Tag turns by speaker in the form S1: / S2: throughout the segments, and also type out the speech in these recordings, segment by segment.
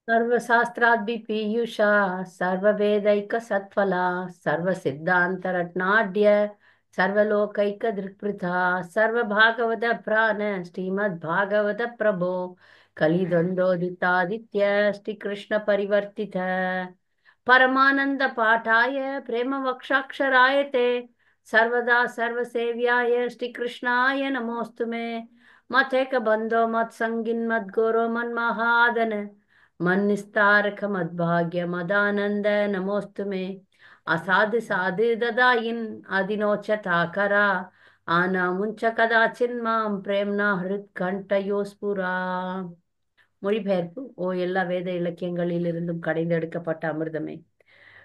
S1: सर्वशास्त्राद्भि पीयूषा सर्ववेदैकसत्फला सर्वसिद्धान्तरत्नाढ्य सर्वलोकैकदृक्पृथा सर्वभागवत प्राण श्रीमद्भागवत प्रभो कलिद्वन्द्वोदितादित्य श्रीकृष्ण परिवर्तित परमानंद पाठाय प्रेम वक्षाक्षराय ते सर्वदा सर्वसेव्याय श्रीकृष्णाय नमोस्तु मे मथेक बंधो मत संगिन मत गोरो मन महादन मन्निस्तारक मद्भाग्य मदानंद नमोस्तु मे असाधु साधु ददाயின் அதினோச்சதாகரா ஆனா முஞ்ச கதாச்சின் மாம் பிரேம்னா ஹிருத் கண்டயோஸ்புரா. மொழிபெயர்ப்பு. ஓ எல்லா வேத இலக்கியங்களிலிருந்தும் கடைந்தெடுக்கப்பட்ட அமிர்தமே,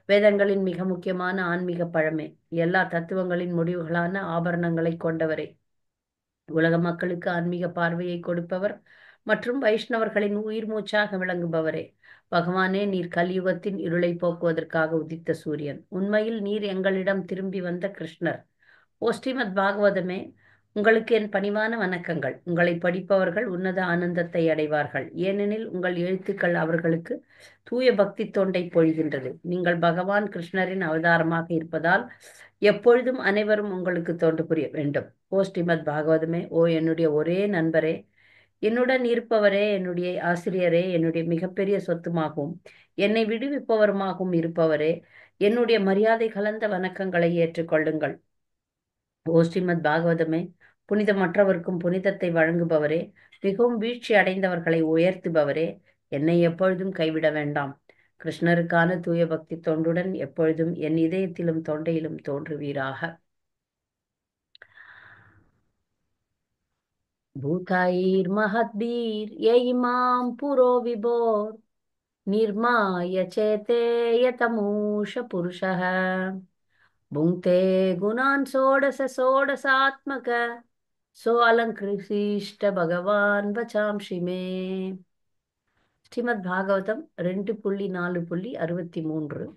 S1: வேதங்களின் மிக முக்கியமான ஆன்மீக பழமே, எல்லா தத்துவங்களின் முடிவுகளான ஆபரணங்களை கொண்டவரே, உலக மக்களுக்கு ஆன்மீக பார்வையை கொடுப்பவர் மற்றும் வைஷ்ணவர்களின் உயிர் மூச்சாக விளங்குபவரே, பகவானே, நீர் கலியுகத்தின் இருளை போக்குவதற்காக உதித்த சூரியன். உண்மையில் நீர் எங்களிடம் திரும்பி வந்த கிருஷ்ணர். ஓ ஸ்ரீமத் பாகவதமே, உங்களுக்கு என் பணிவான வணக்கங்கள். உங்களை படிப்பவர்கள் உன்னத ஆனந்தத்தை அடைவார்கள், ஏனெனில் உங்கள் எழுத்துக்கள் அவர்களுக்கு தூய பக்தி தொண்டை பொழிகின்றது. நீங்கள் பகவான் கிருஷ்ணரின் அவதாரமாக இருப்பதால் எப்பொழுதும் அனைவரும் உங்களுக்கு தொண்டு புரிய வேண்டும். ஓ ஸ்ரீமத் பாகவதமே, ஓ என்னுடைய ஒரே நண்பரே, என்னுடன் இருப்பவரே, என்னுடைய ஆசிரியரே, என்னுடைய மிகப்பெரிய சொத்துமாகவும் என்னை விடுவிப்பவருமாகவும் இருப்பவரே, என்னுடைய மரியாதை கலந்த வணக்கங்களை ஏற்றுக்கொள்ளுங்கள். ஓ ஸ்ரீமத் பாகவதமே, புனிதமற்றவர்க்கும் புனிதத்தை வழங்குபவரே, மிகவும் வீழ்ச்சி அடைந்தவர்களை உயர்த்துபவரே, என்னை எப்பொழுதும் கைவிட வேண்டாம். கிருஷ்ணருக்கான தூய பக்தி தொண்டுடன் எப்பொழுதும் என் இதயத்திலும் தொண்டையிலும் தோன்றுவீராக. भूतैर्महद्भिर् य इमां पुरो विभोर् निर्माय चेते यतमूष पुरुषः भुङ्क्ते गुणान् षोडश षोडशात्मक सोऽलङ्कृष्ट भगवान् वचांसि मे. ஸ்ரீமத் பாகவதம் 2.4.63.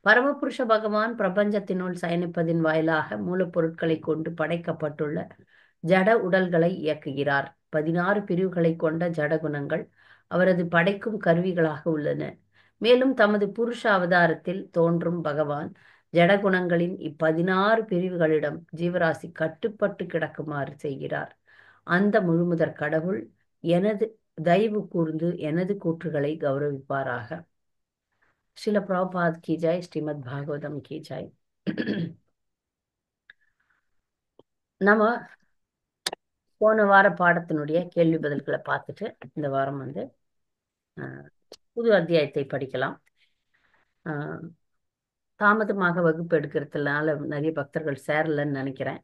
S1: பரமபுருஷ பகவான் பிரபஞ்சத்தினுள் சயனிப்பதின் வாயிலாக மூலப்பொருட்களை கொண்டு படைக்கப்பட்டுள்ள ஜட உடல்களை இயக்குகிறார். 16 பிரிவுகளை கொண்ட ஜடகுணங்கள் அவரது படைக்கும் கருவிகளாக உள்ளன. மேலும் தமது புருஷ அவதாரத்தில் தோன்றும் பகவான் ஜடகுணங்களின் 16 பிரிவுகளிடம் ஜீவராசி கட்டுப்பட்டு கிடக்குமாறு செய்கிறார். அந்த முழுமுதற் கடவுள் எனது தயவு கூர்ந்து எனது கூற்றுகளை கௌரவிப்பாராக. ஸ்ரீல பிரபுபாத் கி ஜாய், ஸ்ரீமத் பாகவதம் கி ஜாய். நம்ம போன வார பாடத்தினுடைய கேள்வி பதில்களை பார்த்துட்டு இந்த வாரம் புது அத்தியாயத்தை படிக்கலாம். தாமதமாக வகுப்பு எடுக்கிறதுனால நிறைய பக்தர்கள் சேரலன்னு நினைக்கிறேன்.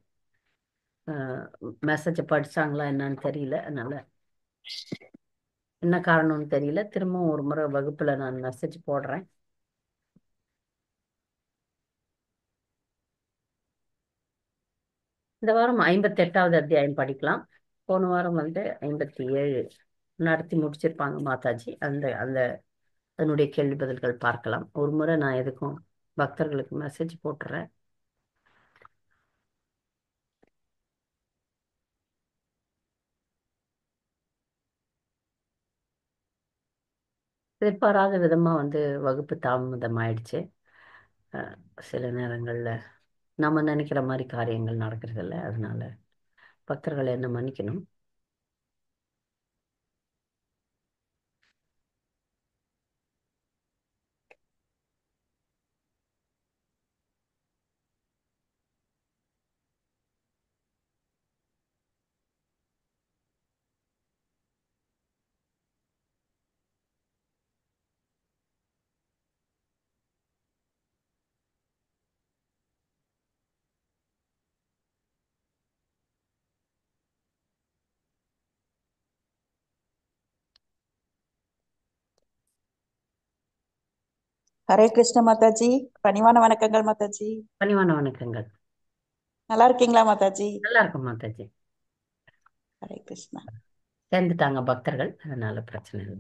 S1: மெசேஜை படிச்சாங்களா என்னன்னு தெரியல, அதனால என்ன காரணம்னு தெரியல. திரும்பவும் ஒரு முறை வகுப்புல நான் மெசேஜ் போடுறேன். இந்த வாரம் 58வது அத்தியாயம் படிக்கலாம். போன வாரம் 57 நடத்தி முடிச்சிருப்பாங்க மாதாஜி. அந்த அந்த அதனுடைய கேள்வி பதில்கள் பார்க்கலாம். ஒரு முறை நான் எதுக்கும் பக்தர்களுக்கு மெசேஜ் போட்டுறேன். எதிர்பாராத விதமா வகுப்பு தாமதம் ஆயிடுச்சு. சில நேரங்கள்ல நம்ம நினைக்கிற மாதிரி காரியங்கள் நடக்கிறது இல்லை, அதனால பக்தர்கள் என்ன மன்னிக்கணும்.
S2: ஹரே கிருஷ்ண மாதாஜி. பணிவான வணக்கங்கள் மாதாஜி.
S1: பணிவான வணக்கங்கள்.
S2: நல்லா இருக்கீங்களா மாதாஜி?
S1: நல்லா இருக்கும் மாதாஜி.
S2: ஹரே கிருஷ்ணா.
S1: சேர்ந்துட்டாங்க பக்தர்கள், அதனால பிரச்சனை இல்லை.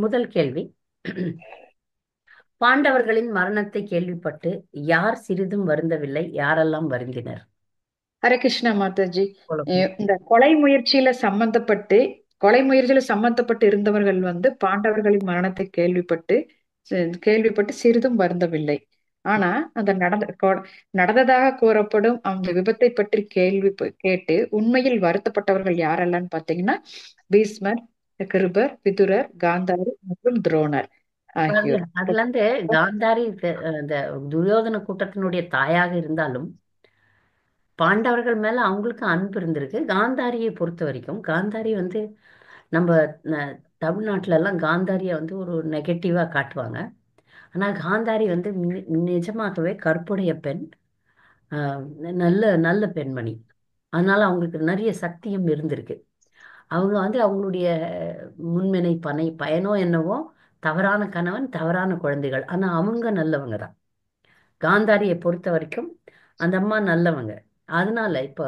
S1: முதல் கேள்வி. பாண்டவர்களின் மரணத்தை கேள்விப்பட்டு யார் சிறிதும் வருந்தவில்லை, யாரெல்லாம் வருந்தினர்?
S3: ஹரே கிருஷ்ணா மாதாஜி. இந்த கொலை முயற்சியில சம்பந்தப்பட்டு கொலை முயற்சியில் சம்பந்தப்பட்டு இருந்தவர்கள் பாண்டவர்களின் மரணத்தை கேள்விப்பட்டு சிறிதும் வருந்தவில்லை. ஆனா அந்த நடந்ததாக கூறப்படும் அந்த விபத்தை பற்றி கேட்டு உண்மையில் வருத்தப்பட்டவர்கள் யாரெல்லாம் பாத்தீங்கன்னா பீஷ்மர், கிருபர், விதுரர், காந்தாரி மற்றும் துரோணர் ஆகியோர்.
S1: அதுல இருந்து காந்தாரி இந்த துரியோதன கூட்டத்தினுடைய தாயாக இருந்தாலும் பாண்டவர்கள் மேல அவங்களுக்கு அன்பு இருந்திருக்கு. காந்தாரியை பொறுத்த வரைக்கும் காந்தாரி நம்ம ந- தமிழ்நாட்டுல எல்லாம் காந்தாரியை ஒரு நெகட்டிவா காட்டுவாங்க. ஆனா காந்தாரி நிஜமாகவே கற்புடைய பெண். நல்ல நல்ல பெண்மணி. அதனால அவங்களுக்கு நிறைய சக்தியும் இருந்திருக்கு. அவங்க அவங்களுடைய முன்வினை பயனோ என்னவோ, தவறான கணவன் தவறான குழந்தைகள், ஆனா அவங்க நல்லவங்க தான். காந்தாரியை பொறுத்த வரைக்கும் அந்த அம்மா நல்லவங்க. அதனால இப்போ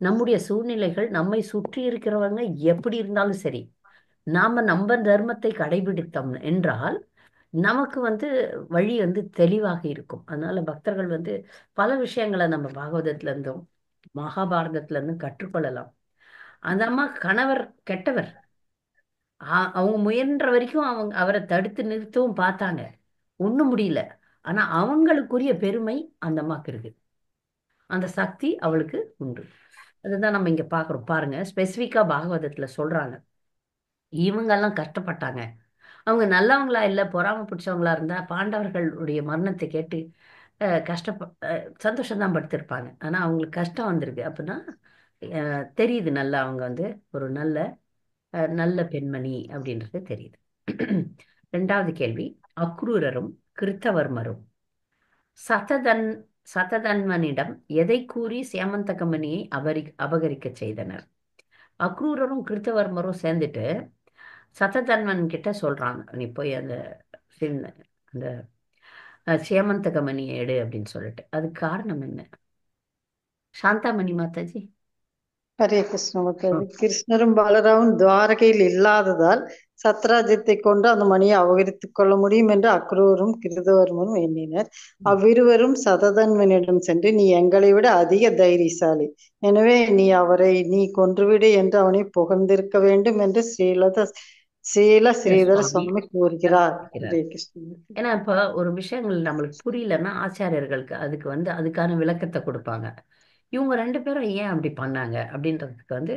S1: நம்முடைய சூழ்நிலைகள் நம்மை சுற்றி இருக்கிறவங்க எப்படி இருந்தாலும் சரி, நாம நம்ம தர்மத்தை கடைபிடித்தோம் என்றால் நமக்கு வழி தெளிவாக இருக்கும். அதனால பக்தர்கள் பல விஷயங்களை நம்ம பாகவதத்துல இருந்தும் மகாபாரதத்துல இருந்தும் கற்றுக்கொள்ளலாம். அந்த அம்மா கணவர் கெட்டவர். அவங்க முயன்ற வரைக்கும் அவரை தடுத்து நிறுத்தவும் பார்த்தாங்க. ஒண்ணும் முடியல. ஆனா அவங்களுக்குரிய பெருமை அந்த அம்மாக்கு இருக்கு. அந்த சக்தி அவளுக்கு உண்டு. அதுதான் நம்ம இங்க பாக்குறோம். பாருங்க, ஸ்பெசிபிக்கா பாகவதத்துல சொல்றாங்க. இவங்கெல்லாம் கஷ்டப்பட்டாங்க. அவங்க நல்லவங்களா இல்ல பொறாமை பிடிச்சவங்களா இருந்தா பாண்டவர்களுடைய மரணத்தை கேட்டு சந்தோஷம் தான் படுத்திருப்பாங்க. ஆனா அவங்களுக்கு கஷ்டம் வந்திருக்கு அப்படின்னா தெரியுது. நல்லா அவங்க ஒரு நல்ல நல்ல பெண்மணி அப்படின்றது தெரியுது. ரெண்டாவது கேள்வி. அக்ரூரரும் கிருத்தவர்மரும் சததன் சததன்வனிடம் எதை கூறி சேமந்தகமணியை அபகரிக்க செய்தனர்? அக்ரூரரும் கிருத்தவர்மரும் சேர்ந்துட்டு சததன்வன் கிட்ட சொல்றாங்க, நீ போய் அந்த அந்த சேமந்தகமணியை எடு அப்படின்னு சொல்லிட்டு. அதுக்கு காரணம் என்ன? சாந்தாமணி மாதாஜி.
S2: ஹரே கிருஷ்ண மக்கள். கிருஷ்ணரும் பாலராமும் துவாரகையில் இல்லாததால் சத்ராஜ்யத்தை கொண்டு அந்த மணியை அபகரித்துக் கொள்ள முடியும் என்று அக்ரூரும் கிருதவர்மனும் எண்ணினர். அவ்விருவரும் சததன்வனிடம் சென்று, நீ எங்களை விட அதிக தைரியசாலி, எனவே நீ கொன்றுவிடு என்று அவனை புகழ்ந்திருக்க வேண்டும் என்று ஸ்ரீதர
S1: சுவாமி
S2: சுவாமி கூறுகிறார்.
S1: இருக்கிறார்.
S2: ஹரே கிருஷ்ண.
S1: ஏன்னா இப்ப ஒரு விஷயங்கள் நம்மளுக்கு புரியலன்னா ஆச்சாரியர்களுக்கு அதுக்கு அதுக்கான விளக்கத்தை கொடுப்பாங்க. இவங்க ரெண்டு பேரும் ஏன் அப்படி பண்ணாங்க அப்படின்றதுக்கு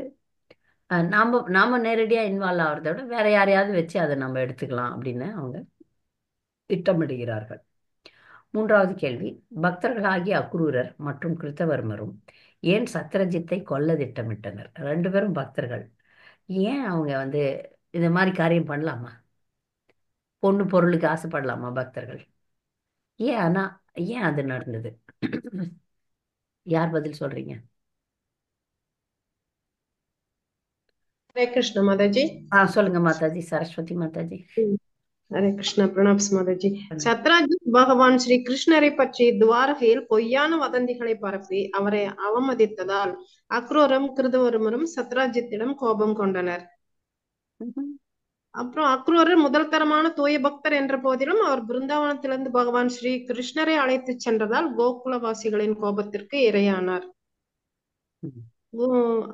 S1: நாம நாம நேரடியா இன்வால்வ் ஆகிறத விட வேற யாரையாவது வச்சு அதை நம்ம எடுத்துக்கலாம் அப்படின்னு அவங்க திட்டமிடுகிறார்கள். மூன்றாவது கேள்வி. பக்தர்களாகிய அக்ரூரர் மற்றும் கிருத்தவர்மரும் ஏன் சத்ரஜித்தை கொல்ல திட்டமிட்டனர்? ரெண்டு பேரும் பக்தர்கள். ஏன் அவங்க இந்த மாதிரி காரியம் பண்ணலாமா? பொண்ணு பொருளுக்கு ஆசைப்படலாமா பக்தர்கள்? ஏன் ஆனா ஏன் அது நடந்தது? யார் பதில் சொல்றீங்க?
S4: हरे कृष्ण माता जी।
S1: சொல்லுங்க மாதாஜி. சரஸ்வதி மாதாஜி.
S4: ஹரே கிருஷ்ண. பிரணாப்ஸ் மாதாஜி. சத்ராஜித் பகவான் ஸ்ரீ கிருஷ்ணரை பற்றி துவாரகையில் பொய்யான வதந்திகளை பரப்பி அவரை அவமதித்ததால் அக்ரூரும் கிருதவர்மரும் சத்ராஜித்திடம் கோபம் கொண்டனர். அப்புறம் அக்ரூரர் முதல் தரமான தூய பக்தர் என்ற போதிலும் அவர் பிருந்தாவனத்திலிருந்து பகவான் ஸ்ரீ கிருஷ்ணரை அழைத்து சென்றதால் கோகுலவாசிகளின் கோபத்திற்கு இரையானார்.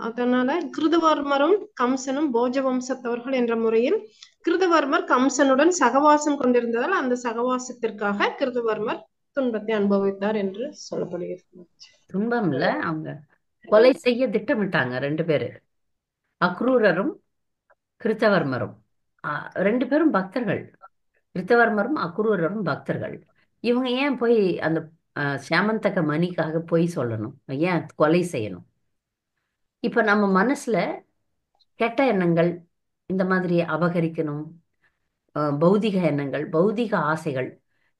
S4: அதனால கிருதவர்மரும் கம்சனும் போஜ வம்சத்தவர்கள் என்ற முறையில் கிருதவர்மர் கம்சனுடன் சகவாசம் கொண்டிருந்ததால் அந்த சகவாசத்திற்காக கிருதவர்மர் துன்பத்தை அனுபவித்தார் என்று சொல்லப்படுகிறது.
S1: துன்பம் இல்ல, அவங்க கொலை செய்ய திட்டமிட்டாங்க ரெண்டு பேரு. அக்ரூரரும் கிருத்தவர்மரும் ரெண்டு பேரும் பக்தர்கள். கிருத்தவர்மரும் அக்ரூரரும் பக்தர்கள். இவங்க ஏன் போய் அந்த சாமந்தக மணிக்காக போய் சொல்லணும்? ஏன் கொலை செய்யணும்? இப்ப நம்ம மனசுல கெட்ட எண்ணங்கள், இந்த மாதிரி அபகரிக்கணும், பௌதிக எண்ணங்கள், பௌதிக ஆசைகள்,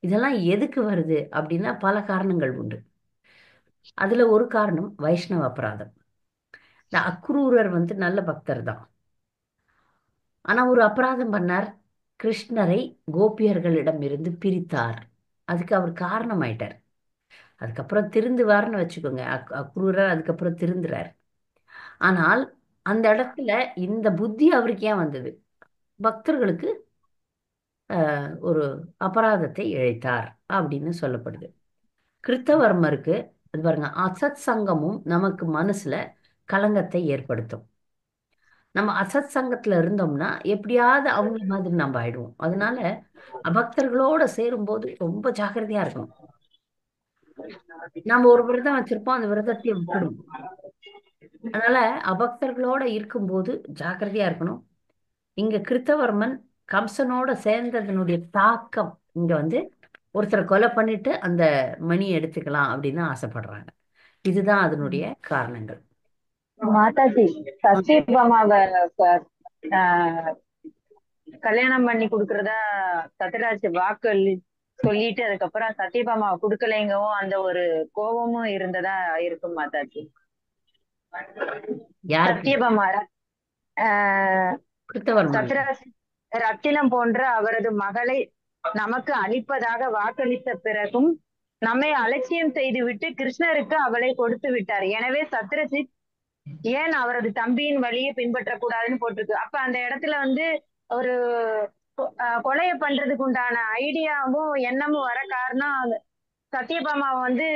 S1: இதெல்லாம் எதுக்கு வருது அப்படின்னா பல காரணங்கள் உண்டு. அதுல ஒரு காரணம் வைஷ்ணவ அபராதம். இந்த அக்ரூரர் நல்ல பக்தர் தான். ஆனா ஒரு அபராதம் பண்ணார். கிருஷ்ணரை கோபியர்களிடம் இருந்து பிரித்தார். அதுக்கு அவர் காரணமாயிட்டார். அதுக்கப்புறம் திருந்துவார்னு வச்சுக்கோங்க. அக்ரூரர் அதுக்கப்புறம் திருந்துறார். ஆனால் அந்த இடத்துல இந்த புத்தி அவருக்கு ஏன் வந்தது? பக்தர்களுக்கு ஒரு அபராதத்தை இழைத்தார் அப்படின்னு சொல்லப்படுது. கிருத்தவர்மருக்கு அது பாருங்க, அசத் சங்கமும் நமக்கு மனசுல கலங்கத்தை ஏற்படுத்தும். நம்ம அசத் சங்கத்துல இருந்தோம்னா எப்படியாவது அவங்க மாதிரி நம்ம ஆயிடுவோம். அதனால அபக்தர்களோட சேரும்போது ரொம்ப ஜாக்கிரதையா இருக்கணும். நம்ம ஒரு விரதம் வச்சிருப்போம், அந்த விரதத்தை விட்டுடுவோம். அதனால அபக்தர்களோட இருக்கும்போது ஜாக்கிரதையா இருக்கணும். இங்க கிருத்தவர்மன் கம்சனோட சேர்ந்ததனுடைய தாக்கம் இங்க வந்து ஒருத்தரை கொலை பண்ணிட்டு அந்த மணியை எடுத்துக்கலாம் அப்படின்னு ஆசைப்படுறாங்க. இதுதான் அதனுடைய காரணங்கள்.
S5: மாதாஜி சத்யபாமாவை ஆஹ், கல்யாணம் பண்ணி கொடுக்கறதா சத்யராஜ் சொல்லிட்டு அதுக்கப்புறம் சத்யபாமாவை கொடுக்கலைங்கவும் அந்த ஒரு கோபமும் இருந்ததா இருக்கும் மாதாஜி.
S1: யாருக்கு?
S5: சத்யபாமா
S1: கிருத்தவர்மன்.
S5: சத்யராஜ் ரத்தினம் போன்ற அவரது மகளை நமக்கு அளிப்பதாக வாக்களித்த பிறகும் நம்மை அலட்சியம் செய்துவிட்டு கிருஷ்ணருக்கு அவளை கொடுத்து விட்டார். எனவே சத்ரஜித் ஏன் அவரது தம்பியின் வழியை பின்பற்றக்கூடாதுன்னு போட்டிருக்கு. அப்ப அந்த இடத்துல வந்து ஒரு கொலையை பண்றதுக்கு உண்டான ஐடியாவும் எண்ணமும் வர காரணம் சத்யபாமாவை வந்து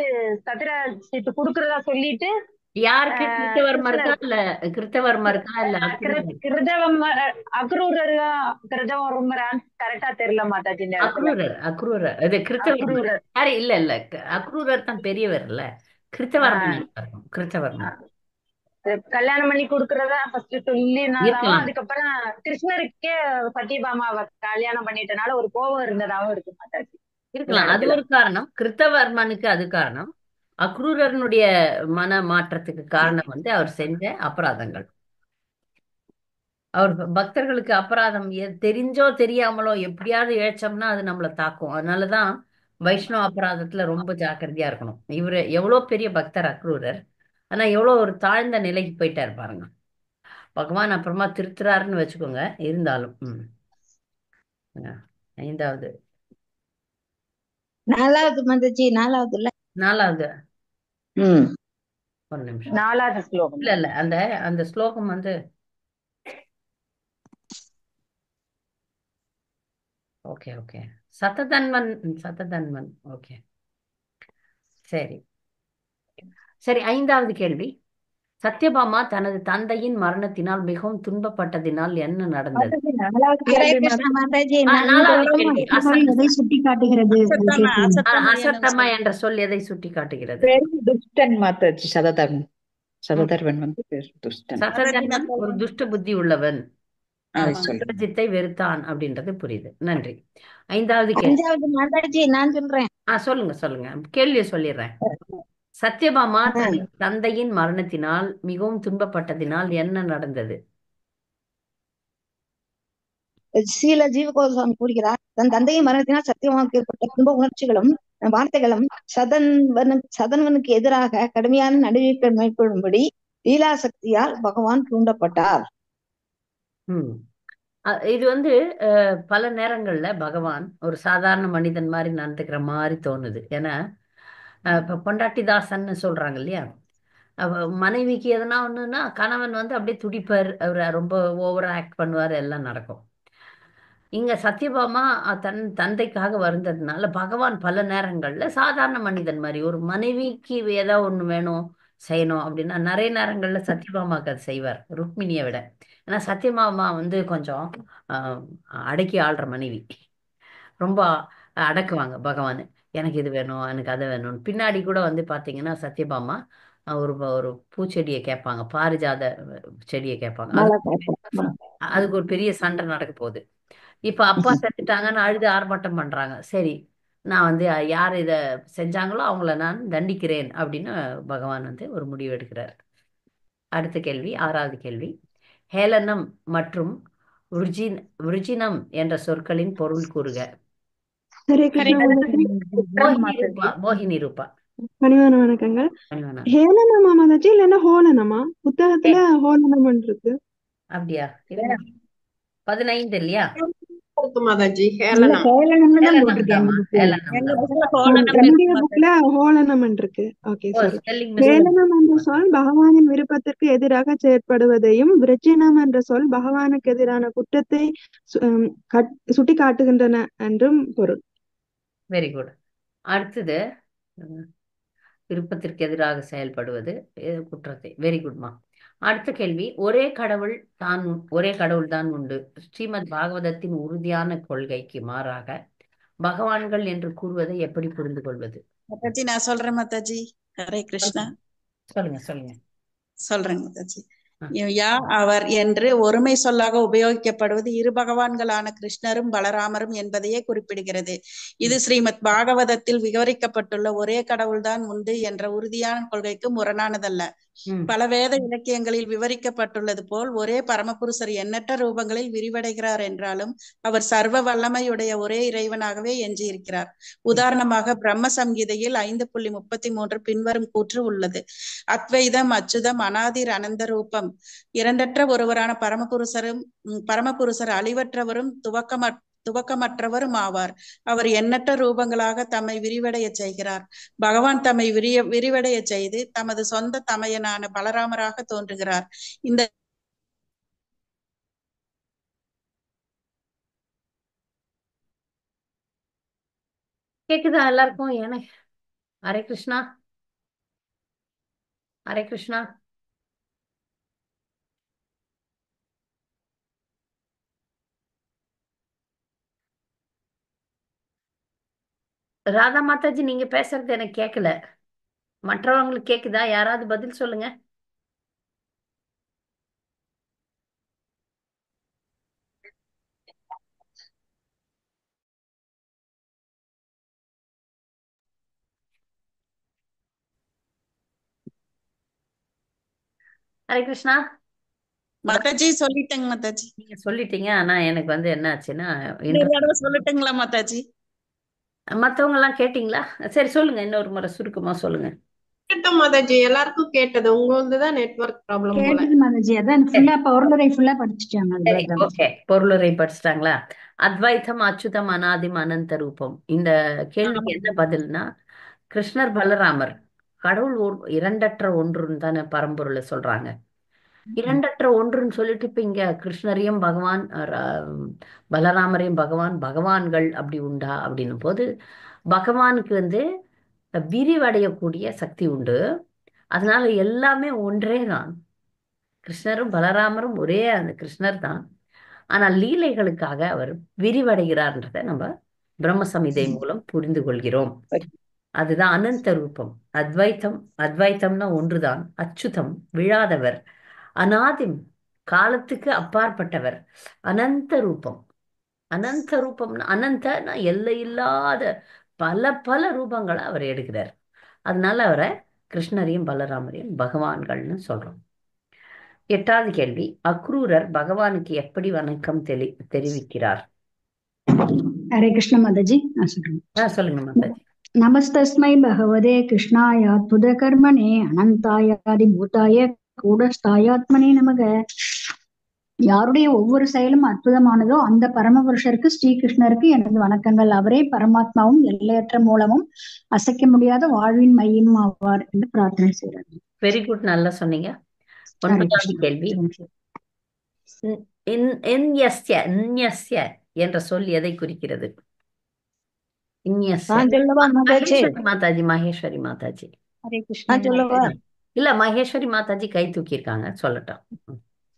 S5: சத்யராஜித்து குடுக்கறதா சொல்லிட்டு
S1: யாருக்கு? கிருத்தவர்மருக்கா இல்ல கிருத்தவர்மருக்கா இல்ல
S5: அக்ரூரரான்னு கரெக்டா தெரியல மாதாஜி.
S1: அக்ரூரர் இது கிருத்தவர்மர் யாரு? இல்ல அக்ரூரர் தான் பெரியவர் இல்ல, கிருத்தவர்மன். கிருத்தவர்மன்
S5: கல்யாணம் பண்ணி கொடுக்கறதா ஃபர்ஸ்ட் சொல்லினாலும் அதுக்கப்புறம் கிருஷ்ணருக்கே சத்யபாமாவை கல்யாணம் பண்ணிட்டனால ஒரு கோபம் இருந்ததாவும் இருக்கு மாதாஜி.
S1: இருக்கலாம், அது ஒரு காரணம். கிருத்தவர்மனுக்கு அது காரணம். அக்ரூரனுடைய மன மாற்றத்துக்கு காரணம் வந்து அவர் செஞ்ச அபராதங்கள். அவர் பக்தர்களுக்கு அபராதம் தெரிஞ்சோ தெரியாமலோ எப்படியாவது இழைச்சோம்னா அது நம்மளை தாக்கும். அதனாலதான் வைஷ்ணவ அபராதத்துல ரொம்ப ஜாக்கிரதையா இருக்கணும். இவரு எவ்வளவு பெரிய பக்தர் அக்ரூரர், ஆனா எவ்வளவு ஒரு தாழ்ந்த நிலைக்கு போயிட்டாரு பாருங்க. பகவான் அப்புறமா திருத்துறாருன்னு வச்சுக்கோங்க. இருந்தாலும் ஐந்தாவது
S6: நாலாவது மாதாஜி, நாலாவதுல
S1: நாலாவது ஒரு நிமிஷம்.
S5: நாலாவது ஸ்லோகம்
S1: இல்ல அந்த அந்த ஸ்லோகம் வந்து ஓகே சததன்வன். ஓகே, சரி. ஐந்தாவது கேள்வி. சத்யபாமா தனது தந்தையின் மரணத்தினால் மிகவும் துன்பப்பட்டதினால் என்ன நடந்தது?
S6: ஹரே கிருஷ்ண மாதாஜி.
S1: நாலாவது கேள்வி.
S7: எதை சுட்டி காட்டுகிறது?
S1: அசத்தமா என்ற சொல் எதை சுட்டி காட்டுகிறது?
S3: துஷ்டன் மாதாஜி. சததர்வன் வந்து துஷ்டன்.
S1: சததர்வன் ஒரு துஷ்ட புத்தி உள்ளவன், சத்ரஜித்தை வெறுத்தான் அப்படின்றது புரியுது. நன்றி. ஐந்தாவது கேள்வி.
S6: மாதாஜி நான் சொல்றேன்.
S1: சொல்லுங்க கேள்வியை சொல்லிடுறேன். சத்யபாமா தன் தந்தையின் மரணத்தினால் மிகவும் துன்பப்பட்டதினால் என்ன நடந்தது?
S6: ஸ்ரீல ஜீவ கோஸ்வாமி கூறுகிறார், தன் தந்தையின் மரணத்தினால் சத்தியபாமாவுக்கு ஏற்பட்ட துன்ப உணர்ச்சிகளும் வார்த்தைகளும் சதன்வனுக்கு எதிராக கடுமையான நடவடிக்கை மேற்கொள்ளும்படி லீலா சக்தியால் பகவான் தூண்டப்பட்டார்.
S1: இது வந்து பல நேரங்கள்ல பகவான் ஒரு சாதாரண மனிதன் மாதிரி நடந்துக்கிற மாதிரி தோணுது. ஏன்னா இப்ப பொண்டாட்டிதாசன்னு சொல்றாங்க இல்லையா, மனைவிக்கு எதனா ஒண்ணுன்னா கணவன் வந்து அப்படியே துடிப்பார், அவர் ரொம்ப ஓவரா ஆக்ட் பண்ணுவார், எல்லாம் நடக்கும். இங்க சத்யபாமா தன் தந்தைக்காக வருந்ததுனால பகவான் பல நேரங்கள்ல சாதாரண மனிதன் மாதிரி, ஒரு மனைவிக்கு ஏதோ ஒண்ணு வேணும் செய்யணும் அப்படின்னா நிறைய நேரங்கள்ல சத்யபாமாவுக்கு அது செய்வார் ருக்மிணியை விட. ஏன்னா சத்யபாமா வந்து கொஞ்சம் அடக்கி ஆள்ற மனைவி, ரொம்ப அடக்குவாங்க பகவான். எனக்கு இது வேணும், எனக்கு அதை வேணும்னு. பின்னாடி கூட வந்து பாத்தீங்கன்னா சத்யபாமா ஒரு பூச்செடியை கேட்பாங்க, பாரிஜாத செடியை கேட்பாங்க. அதுக்கு ஒரு பெரிய சண்டை நடக்க போகுது. இப்ப அப்பா செத்துட்டாங்கன்னு அழுது ஆர்ப்பாட்டம் பண்றாங்க. சரி, நான் வந்து யார் இதை செஞ்சாங்களோ அவங்கள நான் தண்டிக்கிறேன் அப்படின்னு பகவான் வந்து ஒரு முடிவு எடுக்கிறார். அடுத்த கேள்வி, ஆறாவது கேள்வி. ஹேளனம் மற்றும் விருஜினம் என்ற சொற்களின் பொருள் கூறுக. மோகினி ரூபா.
S7: பணிவான வணக்கங்கள். ஹேளனமா மாதாஜி இல்லைன்னா ஹோலனமா? புத்தகத்துல ஹோலனம் இருக்கு.
S1: அப்படியா? 15 இல்லையா
S4: மாதாஜி?
S7: சொல் பகவானின் விருப்பத்திற்கு எதிராக செயற்படுவதையும் விருச்சினம் என்ற சொல் பகவானுக்கு எதிரான குற்றத்தை சுட்டி காட்டுகின்றன என்றும் பொருள்.
S1: Very good. அடுத்தது விருப்பத்திற்கு எதிராக செயல்படுவது குற்றத்தை. வெரி குட்மா. அடுத்த கேள்வி, ஒரே கடவுள் தான் உண்டு. ஸ்ரீமத் பாகவதத்தின் உறுதியான கொள்கைக்கு மாறாக பகவான்கள் என்று கூறுவதை எப்படி புரிந்து கொள்வது?
S8: மாதாஜி நான் சொல்றேன் மாதாஜி. ஹரே கிருஷ்ணா.
S1: சொல்லுங்க சொல்லுங்க.
S8: சொல்றேங்க மாதாஜி.
S1: ஆ.
S8: யா அவர் என்று ஒருமை சொல்லாக உபயோகிக்கப்படுவது இரு பகவான்களான கிருஷ்ணரும் பலராமரும் என்பதையே குறிப்பிடுகிறது. இது ஸ்ரீமத் பாகவதத்தில் விவரிக்கப்பட்டுள்ள ஒரே கடவுள்தான் உண்டு என்ற உறுதியான கொள்கைக்கு முரணானதல்ல.
S1: ம்.
S8: பல வேத இலக்கியங்களில் விவரிக்கப்பட்டுள்ளது போல் ஒரே பரமபுருஷர் எண்ணற்ற ரூபங்களில் விரிவடைகிறார் என்றாலும் அவர் சர்வ வல்லமையுடைய ஒரே இறைவனாகவே எஞ்சியிருக்கிறார். உதாரணமாக பிரம்ம சம்ஹிதையில் 5.33 பின்வரும் கூற்று உள்ளது. அத்வைதம் அச்சுதம் அனாதிர் அனந்த ரூபம். இரண்டற்ற ஒருவரான பரமபுருஷர் அழிவற்றவரும் துவக்கமற்றவரும் ஆவார். அவர் எண்ணற்ற ரூபங்களாக தம்மை விரிவடைய செய்கிறார். பகவான் தம்மை விரிவடைய செய்து தமது சொந்த தமையனான பலராமராக தோன்றுகிறார். இந்த
S1: கேக்குதா எல்லாருக்கும்? ஹரே கிருஷ்ணா, ஹரே கிருஷ்ணா. ராதா மாதாஜி, நீங்க பேசுறது எனக்கு கேட்கல. மற்றவங்களுக்கு கேக்குதா? யாராவது பதில் சொல்லுங்க. ஹரே கிருஷ்ணா.
S8: மாதாஜி சொல்லிட்டேங்க மாதாஜி.
S1: நீங்க சொல்லிட்டீங்க. ஆனா எனக்கு என்ன ஆச்சுன்னா,
S8: இன்னொரு தடவை சொல்லட்டுங்களா மாதாஜி?
S1: மத்தவங்க எல்லாம் கேட்டீங்களா? சரி சொல்லுங்க, இன்னொரு முறை சுருக்கமா சொல்லுங்க.
S4: கேட்டோம் மாதாஜி, எல்லாருக்கும் கேட்டது. உங்களுதுதான் நெட்வொர்க் ப்ராப்ளம் போல.
S9: கேட்டது மாதாஜி. அதான் ஃபுல்லா பௌர்ணரை ஃபுல்லா படிச்சுட்டாங்க.
S1: சரி,
S9: அவ்வளவுதான்.
S1: ஓகே. பொருளுரை படிச்சிட்டாங்களா? அத்வைத்தம் அச்சுதம் அனாதிம் அனந்த ரூபம். இந்த கேள்விக்கு என்ன பதில்னா, கிருஷ்ணர் பலராமர் கடவுள் இரண்டற்ற ஒன்றுன்னு தானே பரம்பொருளை சொல்றாங்க. இரண்டற்ற ஒன்றுன்னு சொல்லிட்டு இப்ப இங்க கிருஷ்ணரையும் பகவான், பலராமரையும் பகவான்கள் அப்படி உண்டா அப்படின்னும் போது, பகவானுக்கு விரிவடையக்கூடிய சக்தி உண்டு. அதனால எல்லாமே ஒன்றே தான். கிருஷ்ணரும் பலராமரும் ஒரே அந்த கிருஷ்ணர் தான். ஆனால் லீலைகளுக்காக அவர் விரிவடைகிறார்ன்றதை நம்ம பிரம்ம சமிதை மூலம் புரிந்து கொள்கிறோம். அதுதான் அனந்த ரூபம். அத்வைத்தம்னா ஒன்றுதான். அச்சுதம் விழாதவர், அனாதிம் காலத்துக்கு அப்பாற்பட்டவர், அனந்த ரூபம். அனந்த ரூபம்னா அனந்தனா எல்லை இல்லாத பல பல ரூபங்களை அவர் எடுக்கிறார். அதனால அவரை கிருஷ்ணரையும் பலராமரையும் பகவான்கள்னு சொல்றோம். 8வது கேள்வி, அக்ரூரர் பகவானுக்கு எப்படி வணக்கம் தெரிவிக்கிறார்?
S9: ஹரே கிருஷ்ண மாதாஜி. நான் சொல்றேன்.
S1: சொல்லுங்க மாதாஜி.
S9: நமஸ்தஸ்மை பகவதே கிருஷ்ணாய அத்புத கர்மணே அனந்தாயாதி பூதாய கூடஸ்தாயாத்மனே நமக. யாருடைய ஒவ்வொரு செயலும் அற்புதமானதோ அந்த பரமபுருஷருக்கு ஸ்ரீகிருஷ்ணருக்கு எனது வணக்கங்கள். அவரே பரமாத்மாவும் எல்லையற்ற மூலமும் அசைக்க முடியாத வாழ்வின் மையமும் ஆவார் என்று பிரார்த்தனை செய்கிறார்.
S1: வெரி குட், நல்லா சொன்னீங்க. 9வது கேள்வி, என்ற சொல் எதை குறிக்கிறது? மகேஸ்வரி மாதாஜி.
S10: ஹரே கிருஷ்ணா.
S1: இல்ல, மகேஸ்வரி மாதாஜி கை தூக்கி இருக்காங்க, சொல்லட்டும்.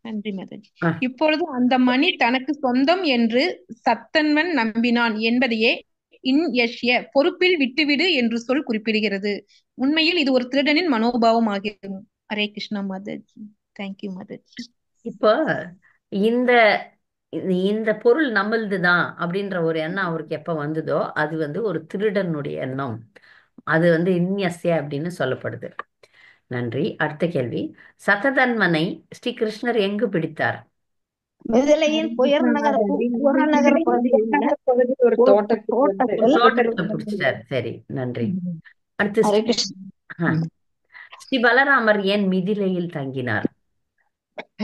S10: நன்றி மாதாஜி. இப்பொழுது அந்த மணி தனக்கு சொந்தம் என்று சத்தன்வன் நம்பினான் என்பதையே பொறுப்பில் விட்டுவிடு என்று சொல் குறிப்பிடுகிறது. உண்மையில் இது ஒரு திருடனின் மனோபாவம் ஆகிறது. ஹரே கிருஷ்ணா மாதாஜி. தேங்க்யூ மாதாஜி.
S1: இப்போ இந்த பொருள் நம்மளுதுதான் அப்படின்ற ஒரு எண்ணம் அவருக்கு எப்ப வந்ததோ அது ஒரு திருடனுடைய எண்ணம். அது இன்யஸ்ய அப்படின்னு சொல்லப்படுது. நன்றி. அடுத்த கேள்வி, சததன்மனை ஸ்ரீ கிருஷ்ணர் எங்கு பிடித்தார்?
S6: மிதிலையின் புறநகர்
S3: ஒரு
S1: தோட்டத்தில் பிடிச்சிட்டார். சரி, நன்றி. அடுத்து, ஸ்ரீ பலராமர் ஏன் மிதிலையில் தங்கினார்?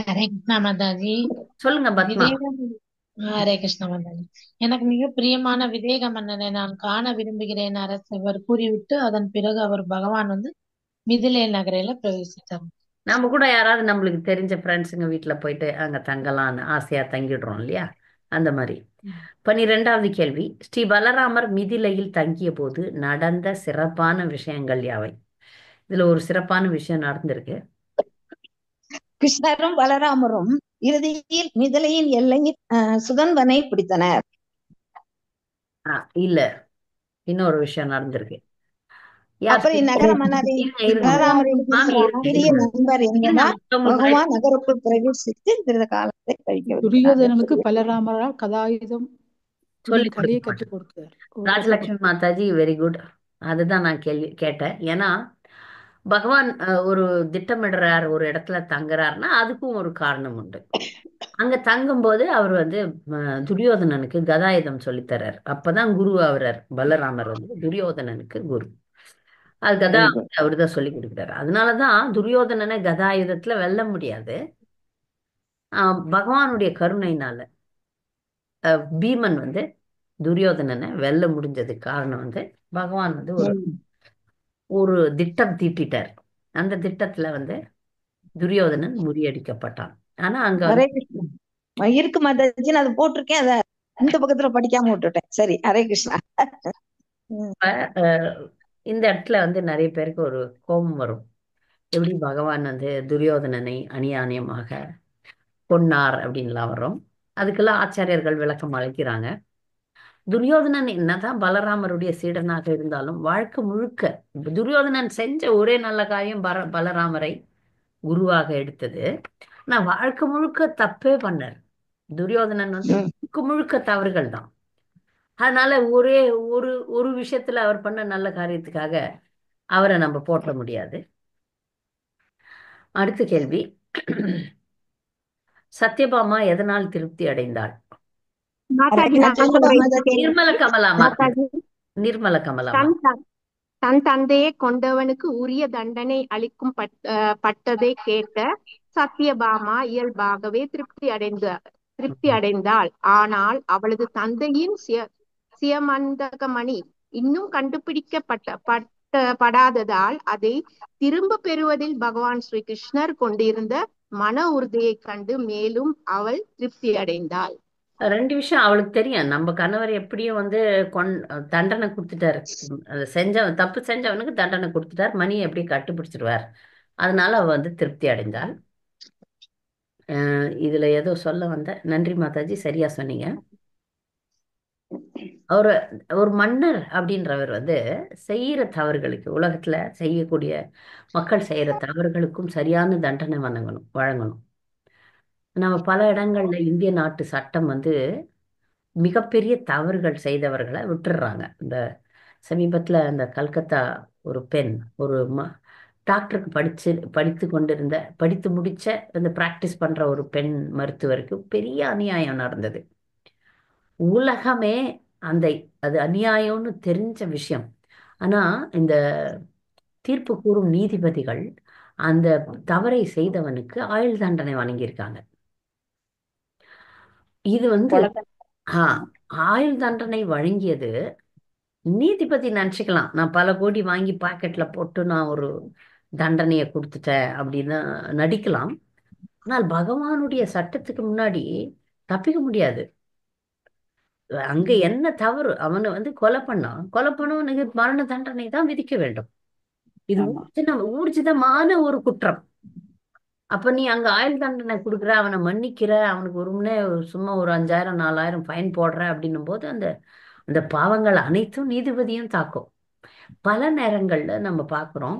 S10: ஹரே கிருஷ்ணா மாதாஜி.
S1: சொல்லுங்க பத்மா.
S10: ஹரே கிருஷ்ணா மாதாஜி. எனக்கு மிக பிரியமான விதேக மன்னனை நான் காண விரும்புகிறேன் அரசவர் கூறிவிட்டு அதன் பிறகு அவர் பகவான் மிதிலை நகரில பிரவேசித்தார்.
S1: நாம கூட யாராவது நம்மளுக்கு தெரிஞ்ச ஃப்ரெண்ட்ஸுங்க வீட்டுல போயிட்டு அங்க தங்கலாம்னு ஆசையா தங்கிடுறோம் இல்லையா? அந்த மாதிரி. 12வது கேள்வி, ஸ்ரீ பலராமர் மிதிலையில் தங்கிய போது நடந்த சிறப்பான விஷயங்கள் யாவை? இதுல ஒரு சிறப்பான விஷயம் நடந்திருக்கு.
S6: கிருஷ்ணரும் பலராமரும் இறுதியில் மிதிலையின் எல்லையில் சுதன்வனை பிடித்தனர்.
S1: இல்ல, இன்னொரு விஷயம் நடந்திருக்கு. யார்
S6: அப்புறம் இந்நகர மன்னரை பலராமரின் சிறிய நண்பர் என்பதால் பகவான் நகருக்குள் பிரவேசித்து சிறிது காலத்தை கழிக்க
S11: துரியோதனனுக்கு பலராமரால் கதாயுதம்
S1: சொல்லி
S11: கதையை கற்றுக் கொடுத்தார்.
S1: Rajalakshmi Mataji very good. அதுதான் நான் கேட்டேன். ஏன்னா பகவான் ஒரு திட்டமிடுறார், ஒரு இடத்துல தங்குறாருன்னா அதுக்கும் ஒரு காரணம் உண்டு. அங்க தங்கும்போது அவர் வந்து துரியோதனனுக்கு கதாயுதம் சொல்லித்தர்றார். அப்பதான் குரு ஆகுறார். பலராமர் வந்து துரியோதனனுக்கு குரு. அது கதா அவரு தான் சொல்லி கொடுக்குறாரு. அதனாலதான் துரியோதனனை கதாயுதத்துல வெல்ல முடியாது. பகவானுடைய கருணையினால பீமன் வந்து துரியோதனனை வெல்ல முடிஞ்சதுக்கு காரணம் வந்து பகவான் வந்து ஒரு திட்டம் தீட்டிட்டார். அந்த திட்டத்துல வந்து துரியோதனன் முறியடிக்கப்பட்டான். ஆனா அங்க
S6: இருக்கு மாதாஜி, நான் அது போட்டிருக்கேன், அத இந்த பக்கத்துல படிக்காம விட்டுட்டேன். சரி, ஹரே கிருஷ்ணா.
S1: இந்த இடத்துல வந்து நிறைய பேருக்கு ஒரு கோபம் வரும். எப்படி பகவான் வந்து துரியோதனனை அநியாயமாக கொன்னார் அப்படின்லாம் வரும். அதுக்கெல்லாம் ஆச்சாரியர்கள் விளக்கம் அளிக்கிறாங்க. துரியோதனன் என்னதான் பலராமருடைய சீடனாக இருந்தாலும் வாழ்க்கை முழுக்க துரியோதனன் செஞ்ச ஒரே நல்ல காரியம் பலராமரை குருவாக எடுத்தது. நான் வாழ்க்கை முழுக்க தப்பே பண்ணார். துரியோதனன் வந்து முழுக்க தவறுகள் தான். அதனால ஒரே ஒரு விஷயத்துல அவர் பண்ண நல்ல காரியத்துக்காக அவரை நம்ம போற்ற முடியாது. அடுத்த கேள்வி, சத்யபாமா எதனால் திருப்தி அடைந்தாள்? நிர்மல கமலாமா, நிர்மல கமலாமா.
S10: தன் தந்தையை கொண்டவனுக்கு உரிய தண்டனை அளிக்கும் பட்டதை கேட்ட சத்யபாமா இயல்பாகவே திருப்தி அடைந்தாள். ஆனால் அவளது தந்தையின் சியமந்தகமணி இன்னும் கண்டுபிடிக்கப்படாததால் அதை திரும்ப பெறுவதில் பகவான் ஸ்ரீ கிருஷ்ணர் கொண்டிருந்த மன உறுதியை கண்டு மேலும் அவள் திருப்தி அடைந்தாள்.
S1: ரெண்டு விஷயம் அவளுக்கு தெரியும். நம்ம கணவர் எப்படியும் வந்து தண்டனை கொடுத்துட்டாரு. தப்பு செஞ்சவனுக்கு தண்டனை கொடுத்துட்டார், மணியை எப்படி கட்டுப்பிடிச்சிருவார். அதனால அவ வந்து திருப்தி அடைந்தாள். இதுல ஏதோ சொல்ல வந்த. நன்றி மாதாஜி, சரியா சொன்னீங்க. ஒரு மன்னர் அப்படின்றவர் வந்து செய்யற தவறுகளுக்கு, உலகத்துல செய்யக்கூடிய மக்கள் செய்யற தவறுகளுக்கும் சரியான தண்டனை வழங்கணும். நம்ம பல இடங்கள்ல இந்திய நாட்டு சட்டம் வந்து மிகப்பெரிய தவறுகள் செய்தவர்களை விட்டுடுறாங்க. இந்த சமீபத்துல இந்த கல்கத்தா ஒரு பெண் ஒரு டாக்டருக்கு படித்து முடிச்ச இந்த பிராக்டிஸ் பண்ற ஒரு பெண் மருத்துவருக்கு பெரிய அநியாயம் நடந்தது. உலகமே அது அநியாயம்னு தெரிஞ்ச விஷயம். ஆனா இந்த தீர்ப்பு கூறும் நீதிபதிகள் அந்த தவறை செய்தவனுக்கு ஆயுள் தண்டனை வழங்கியிருக்காங்க. இது வந்து ஆயுள் தண்டனை வழங்கியது நீதிபதி நினைச்சுக்கலாம், நான் பல கோடி வாங்கி பாக்கெட்ல போட்டு நான் ஒரு தண்டனையை கொடுத்துட்டேன் அப்படின்னு நடிக்கலாம். ஆனால் பகவானுடைய சட்டத்துக்கு முன்னாடி தப்பிக்க முடியாது. அங்க என்ன தவறு, அவனை வந்து கொலை பண்ணவனுக்கு மரண தண்டனை தான் விதிக்க வேண்டும். இது ஊர்ஜிதமான ஒரு குற்றம். அப்ப நீ அங்க ஆயுள் தண்டனை கொடுக்குற, அவனை மன்னிக்கிற, அவனுக்கு சும்மா ஒரு 5000 4000 ஃபைன் போடுற அப்படின்னும் போது அந்த பாவங்கள் அனைத்தும் நீதிபதியும் தாக்கும். பல நேரங்கள்ல நம்ம பாக்குறோம்,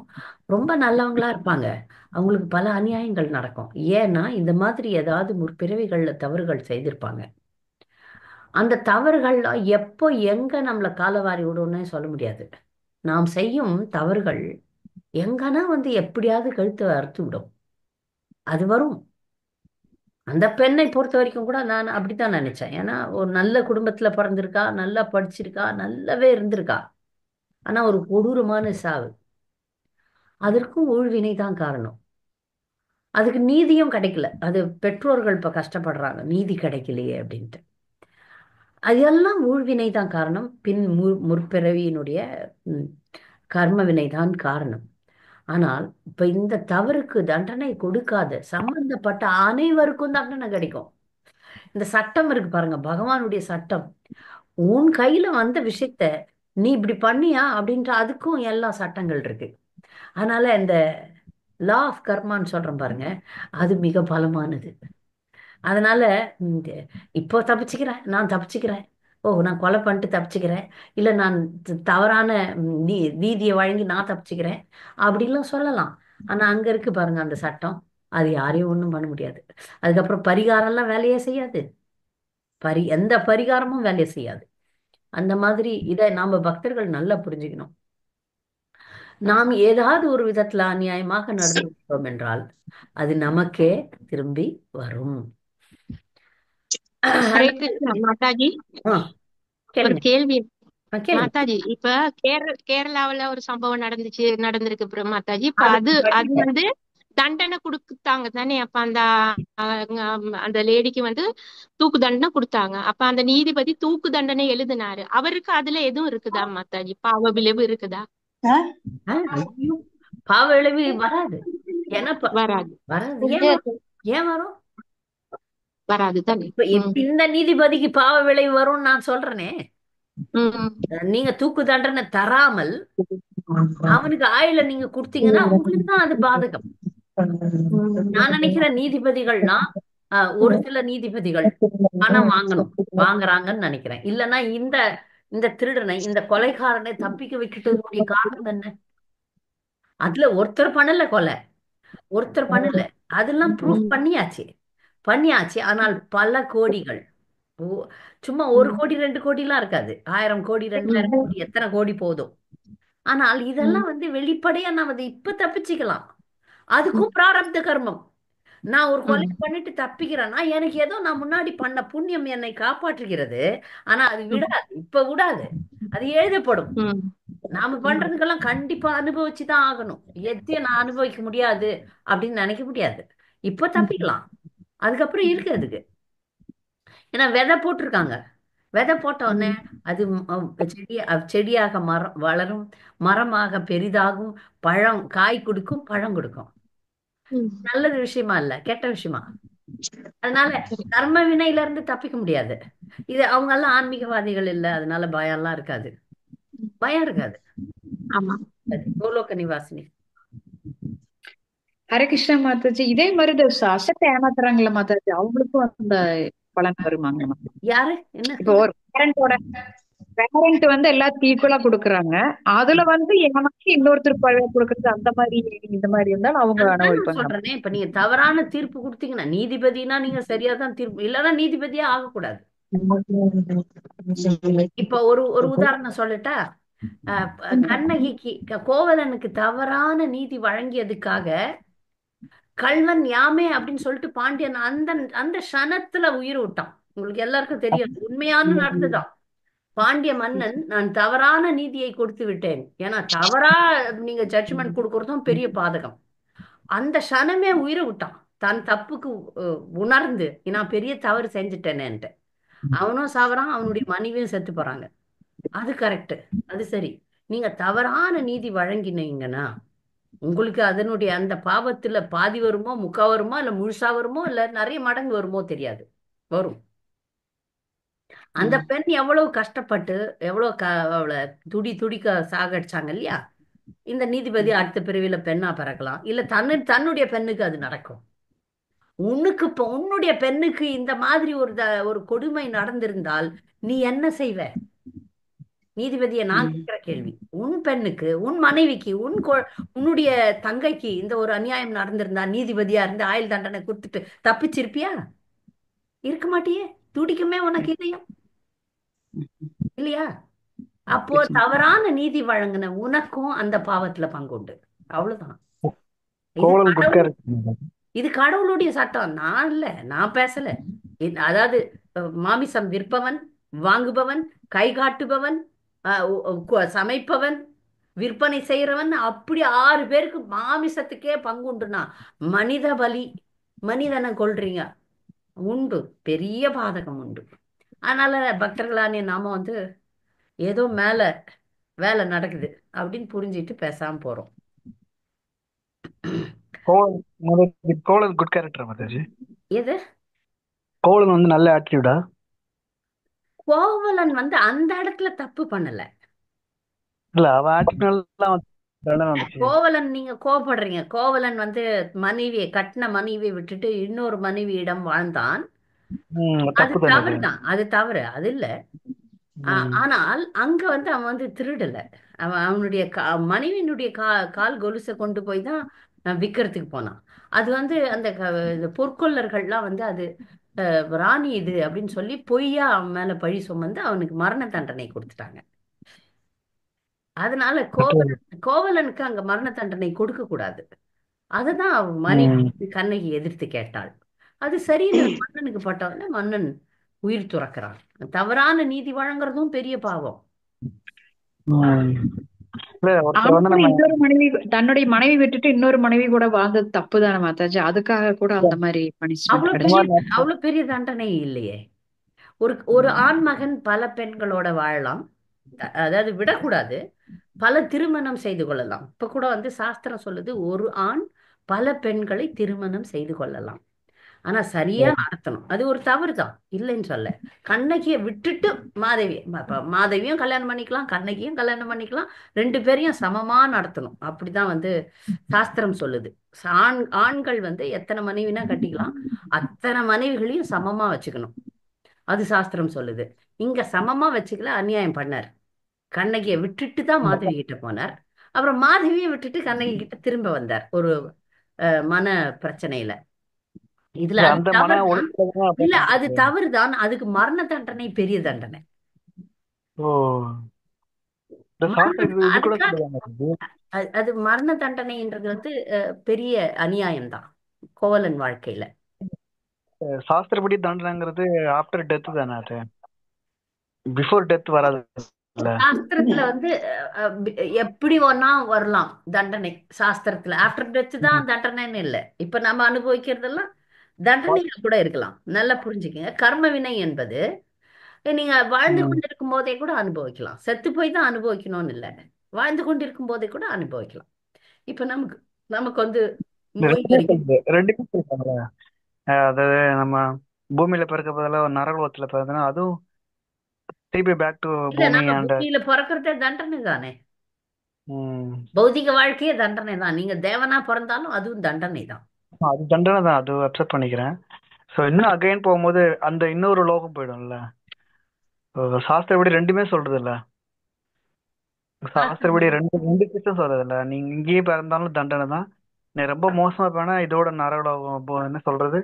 S1: ரொம்ப நல்லவங்களா இருப்பாங்க, அவங்களுக்கு பல அநியாயங்கள் நடக்கும். ஏன்னா இந்த மாதிரி ஏதாவது முற்பிறவிகள்ல தவறுகள் செய்திருப்பாங்க. அந்த தவறுகள்லாம் எப்போ எங்க நம்மளை காலவாரி விடும்னே சொல்ல முடியாது. நாம் செய்யும் தவறுகள் எங்கன்னா வந்து எப்படியாவது கழுத்தை அறுத்து விடும். அது வரும். அந்த பெண்ணை பொறுத்த வரைக்கும் கூட நான் அப்படித்தான் நினைச்சேன். ஏன்னா ஒரு நல்ல குடும்பத்துல பிறந்திருக்கா, நல்லா படிச்சிருக்கா, நல்லாவே இருந்திருக்கா. ஆனா ஒரு கொடூரமான சாவு. அதற்கும் ஊழ்வினை தான் காரணம். அதுக்கு நீதியும் கிடைக்கல. அது பெற்றோர்கள் இப்ப கஷ்டப்படுறாங்க, நீதி கிடைக்கலையே அப்படின்ட்டு. அதெல்லாம் ஊழ்வினை தான் காரணம். முற்பிறவியினுடைய கர்ம வினை தான் காரணம். ஆனால் இப்ப இந்த தவறுக்கு தண்டனை கொடுக்காத சம்பந்தப்பட்ட அனைவருக்கும் தண்டனை கிடைக்கும். இந்த சட்டம் இருக்கு பாருங்க, பகவானுடைய சட்டம். உன் கையில வந்த விஷயத்த நீ இப்படி பண்ணியா அப்படின்ற அதுக்கும் எல்லா சட்டங்கள் இருக்கு. அதனால இந்த லா ஆஃப் கர்மான்னு சொல்றேன் பாருங்க, அது மிக பலமானது. அதனால இந்த இப்போ தப்பிச்சுக்கிறேன், நான் தப்பிச்சுக்கிறேன், ஓ நான் கொலை பண்ணிட்டு தப்பிச்சுக்கிறேன், இல்ல நான் தவறான நீதியை வழங்கி நான் தப்பிச்சுக்கிறேன் அப்படிலாம் சொல்லலாம். ஆனா அங்க இருக்கு பாருங்க அந்த சட்டம், அது யாரையும் ஒண்ணும் பண்ண முடியாது. அதுக்கப்புறம் பரிகாரம்லாம் வேலையே செய்யாது, எந்த பரிகாரமும் வேலையை செய்யாது. அந்த மாதிரி இதை நாம பக்தர்கள் நல்லா புரிஞ்சுக்கணும். நாம் ஏதாவது ஒரு விதத்துல அநியாயமாக நடந்து கொண்டோம் என்றால் அது நமக்கே திரும்பி வரும்.
S12: ஹரே கிருஷ்ணா மாதாஜி, ஒரு
S1: கேளுங்க.
S12: கேள்வி
S1: கேளுங்க.
S12: மாதாஜி. இப்ப கேரளாவுல ஒரு சம்பவம் நடந்திருக்கு அப்புறம் மாதாஜி. இப்ப அது வந்து தண்டனை கொடுத்தாங்க தானே. அப்ப அந்த லேடிக்கு வந்து தூக்கு தண்டனை கொடுத்தாங்க. அப்ப அந்த நீதிபதி தூக்கு தண்டனை எழுதினாரு. அவருக்கு அதுல எதுவும் இருக்குதா மாதாஜி? பாவ விளைவு இருக்குதா?
S1: பாவ விளைவு வராது.
S12: வராது.
S1: ஏன் வரும்?
S12: வராது தானே.
S1: இந்த நீதிபதிக்கு பாவ விளைவு வரும் நான் சொல்றேனே. நீங்க தூக்கு தண்டனை தராமல் அவனுக்கு ஆயுள நீங்க கொடுத்தீங்கன்னா உங்களுக்கு தான் அது பாதகம். நான் நினைக்கிறேன் நீதிபதிகள்னா ஒரு சில நீதிபதிகள் பணம் வாங்குறாங்கன்னு நினைக்கிறேன். இல்லைன்னா இந்த திருடனை, இந்த கொலைகாரனை தப்பிக்க வைக்கிட்டதுடைய காரணம் என்ன? அதுல ஒருத்தர் பண்ணல கொலை, ஒருத்தர் பண்ணல, அதெல்லாம் ப்ரூஃப் பண்ணியாச்சு. ஆனால் பல கோடிகள், சும்மா 1 கோடி 2 கோடிலாம் இருக்காது, 1000 கோடி 2000 கோடி எத்தனை கோடி போதும். ஆனால் இதெல்லாம் வந்து வெளிப்படையா நான் இப்ப தப்பிச்சுக்கலாம். அதுக்கும் பிராரப்த கர்மம். நான் ஒரு கொலை பண்ணிட்டு தப்பிக்கிறேன்னா எனக்கு ஏதோ நான் முன்னாடி பண்ண புண்ணியம் என்னை காப்பாற்றுகிறது. ஆனா அது விடாது, அது எழுதப்படும். நாம பண்றதுக்கெல்லாம் கண்டிப்பா அனுபவிச்சுதான் ஆகணும். எதையும் நான் அனுபவிக்க முடியாது அப்படின்னு நினைக்க முடியாது. இப்ப தப்பிக்கலாம், அதுக்கப்புறம் இருக்கு அதுக்கு. ஏன்னா விதை போட்டிருக்காங்க, விதை போட்ட உடனே அது செடியாக வளரும், மரமாக பெரிதாகும், காய் கொடுக்கும், பழம் கொடுக்கும். நல்லது விஷயமா இல்ல, கெட்ட விஷயமா? அதனால கர்ம வினையில இருந்து தப்பிக்க முடியாது. இது அவங்க எல்லாம் ஆன்மீகவாதிகள் இல்ல, அதனால பயம் எல்லாம் இருக்காது.
S12: ஆமா.
S1: கோலோக நிவாசினி.
S3: ஹரே கிருஷ்ணா மாதாஜி. இதே மாதிரி அசட்டை ஏமாத்துறாங்களா மாதாஜி, அவங்களுக்கும் அந்த பலன் வருமாங்க?
S1: யாரு என்ன?
S3: இப்போ ஒரு பேரண்ட் வந்து எல்லாத்துக்கும் ஈக்குவலா கொடுக்குறாங்க, அதுல வந்து ஏமாற்றி இன்னொருத்தர் கொடுக்கறது, அந்த மாதிரி இந்த மாதிரி இருந்தாலும் அவங்க
S1: சொல்றேன். இப்ப நீங்க தவறான தீர்ப்பு கொடுத்தீங்கன்னா, நீதிபதினா நீங்க சரியாதான் தீர்ப்பு, இல்லன்னா நீதிபதியா ஆகக்கூடாது. இப்ப ஒரு உதாரணம் சொல்லட்டா, கண்ணகிக்கு கோவலனுக்கு தவறான நீதி வழங்கியதுக்காக கல்வன் யாமே அப்படின்னு சொல்லிட்டு பாண்டியன் அந்த க்ஷணத்துல உயிர் விட்டான். உங்களுக்கு எல்லாருக்கும் தெரியும், உண்மையான நடந்துதான். பாண்டிய மன்னன் நான் தவறான நீதியை கொடுத்து விட்டேன், ஏன்னா தவறா நீங்க ஜட்ஜ்மெண்ட் கொடுக்கறதும் பெரிய பாதகம். அந்த க்ஷணமே உயிரை விட்டான், தன் தப்புக்கு உணர்ந்து நான் பெரிய தவறு செஞ்சுட்டேனேன்ட்டு. அவனும் சாவறான், அவனுடைய மனைவியும் செத்து போறாங்க. அது கரெக்ட், அது சரி. நீங்க தவறான நீதி வழங்கினீங்கன்னா உங்களுக்கு அதனுடைய அந்த பாவத்துல பாதி வருமோ, முக்கா வருமோ, இல்ல முழுசா வருமோ, இல்ல நிறைய மடங்கு வருமோ தெரியாது, வரும். அந்த பெண் எவ்வளவு கஷ்டப்பட்டு எவ்வளவு அவளை துடிக்க சாகடிச்சாங்க இல்லையா? இந்த நீதிபதி அடுத்த பிறவில பெண்ணா பிறக்கலாம், இல்ல தன்னுடைய பெண்ணுக்கு அது நடக்கும். உன்னுடைய பெண்ணுக்கு இந்த மாதிரி ஒரு கொடுமை நடந்திருந்தால் நீ என்ன செய்வ? நீதிபதியை நான் கேட்கிற கேள்வி. உன் பெண்ணுக்கு, உன் மனைவிக்கு, உன்னுடைய தங்கைக்கு இந்த ஒரு அநியாயம் நடந்திருந்தா நீதிபதியா இருந்து ஆயுள் தண்டனை கொடுத்துட்டு தப்பிச்சிருப்பியா? இருக்க மாட்டியே, துடிக்குமே உனக்கு இதயம் இல்லையா? அப்போ தவறான நீதி வழங்கின உனக்கும் அந்த பாவத்துல பங்குண்டு, அவ்வளவுதான். இது கடவுளுடைய சட்டம், நான் இல்ல, நான் பேசல. அதாவது மாமிசம் விற்பவன், வாங்குபவன், கை காட்டுபவன், சமைப்பவன், விற்பனை செய்யறவன், அப்படி 6 பேருக்கு மாமிசத்துக்கே பங்குண்டுனா மனித பலி, மனிதனை கொல்றீங்க, உண்டு, பெரிய பாதகம் உண்டு. அதனால பக்தர்களானே நாம வந்து ஏதோ மேல வேலை நடக்குது அப்படின்னு புரிஞ்சிட்டு பேசாம போறோம்.
S13: Kovalan good character Mataji.
S1: எது
S13: கோவலன் வந்து நல்ல ஆட்டிடியூடா?
S1: கோவலன் வந்து அந்த இடத்துல தப்பு பண்ணல.
S13: இல்ல, அவன் ஆட்டிடியூட் தண்டனை வந்துச்சு.
S1: கோவலன் நீங்க கோவப்படுறீங்க. கோவலன் வந்து மனைவியை கட்டின மனைவியை விட்டுட்டு இன்னொரு மனைவியிடம் வாழ்ந்தான். அது
S13: தப்பு தானே அது.
S1: தவறுதான், அது தவறு, அது இல்ல. ஆனால் அங்க வந்து அவன் வந்து திருடல. அவன் அவனுடைய மனைவியினுடைய கால் கொலுசை கொண்டு போய் தான் விற்கிறதுக்கு போனான். அது வந்து அந்த இந்த பொற்கொள்ளர்கள்லாம் வந்து அது ராணி இது அப்படின்னு சொல்லி பொய்யா அவன் மேல பழி சுமந்து அவனுக்கு மரண தண்டனை கொடுத்துட்டாங்க. அதனால கோவலனுக்கு அங்க மரண தண்டனை கொடுக்க கூடாது. அதுதான் அவன் மனைவி கண்ணகி எதிர்த்து கேட்டாள். அது சரியில்லை. மன்னனுக்கு பட்டவன மன்னன் உயிர் துறக்கிறான். தவறான நீதி வழங்குறதும் பெரிய பாவம்.
S3: இன்னொரு மனைவி, தன்னுடைய மனைவி விட்டுட்டு இன்னொரு மனைவி கூட வாழ்ந்தது தப்பு தானே மாதாஜி? அதுக்காக கூட அந்த மாதிரி பனிஷ்மெண்ட்
S1: அவ்வளவு பெரிய தண்டனை இல்லையே. ஒரு ஆண் மகன் பல பெண்களோட வாழலாம், அதாவது விடக்கூடாது, பல திருமணம் செய்து கொள்ளலாம். இப்ப கூட வந்து சாஸ்திரம் சொல்லுது ஒரு ஆண் பல பெண்களை திருமணம் செய்து கொள்ளலாம். ஆனா சரியா நடத்தணும். அது ஒரு தவறு தான், இல்லைன்னு சொல்ல. கண்ணகியை விட்டுட்டு மாதவியும் கல்யாணம் பண்ணிக்கலாம், கண்ணகியும் கல்யாணம் பண்ணிக்கலாம். 2 பேரையும் சமமா நடத்தணும். அப்படிதான் வந்து சாஸ்திரம் சொல்லுது. ஆண்கள் வந்து எத்தனை மனைவினா கட்டிக்கலாம், அத்தனை மனைவிகளையும் சமமா வச்சுக்கணும். அது சாஸ்திரம் சொல்லுது. இங்க சமமா வச்சுக்கல, அநியாயம் பண்ணார். கண்ணகியை விட்டுட்டு தான் மாதவி கிட்ட போனார். அப்புறம் மாதவியை விட்டுட்டு கண்ணகி கிட்ட திரும்ப வந்தார் ஒரு மன பிரச்சனையில. இதுல இல்ல, அது தவறுதான். அதுக்கு மரண தண்டனை பெரிய தண்டனை. அது மரண தண்டனைன்றது வந்து பெரிய அநியாயம்தான் கோவலன் வாழ்க்கையில.
S13: சாஸ்திரப்படி தண்டனைங்கிறது ஆஃப்டர் டெத் தானே, அது பிஃபோர் டெத் வராது.
S1: சாஸ்திரத்துல வந்து எப்படி ஒன்னா வரலாம் தண்டனை. சாஸ்திரத்துல ஆஃப்டர் டெத் தான் தண்டனைன்னு இல்லை. இப்ப நம்ம அனுபவிக்கிறதெல்லாம் தண்டனைகள் கூட இருக்கலாம். நல்லா புரிஞ்சுக்கங்க. கர்ம வினை என்பது நீங்க வாழ்ந்து கொண்டிருக்கும் போதே கூட அனுபவிக்கலாம். செத்து போய் தான் அனுபவிக்கணும்னு இல்லை, வாழ்ந்து கொண்டிருக்கும் போதே கூட அனுபவிக்கலாம். இப்ப நமக்கு வந்து
S13: அதாவது நம்ம பூமியில பிறக்க பதிலாக நரகலோகத்துல பிறந்தனா அதுவும் திருப்பி பேக் டு
S1: பூமியில பிறக்கிறதே தண்டனை தானே. பௌதிக வாழ்க்கையே தண்டனை தான். நீங்க தேவனா பிறந்தாலும் அதுவும் தண்டனை தான்.
S13: அது தண்டனை தான், அது அக்செப்ட் பண்ணிக்கிறேன். ஸோ இன்னும் அகைன் போகும்போது அந்த இன்னொரு லோகம் போயிடும்ல. சாஸ்திரப்படி ரெண்டுமே சொல்றது இல்ல. சாஸ்திரப்படி ரெண்டு விஷயம் சொல்றது இல்ல. நீங்க இங்கேயே பிறந்தாலும் தண்டனை தான், நீ ரொம்ப மோசமா போனா இதோட நரகலோகம் என்ன சொல்றது.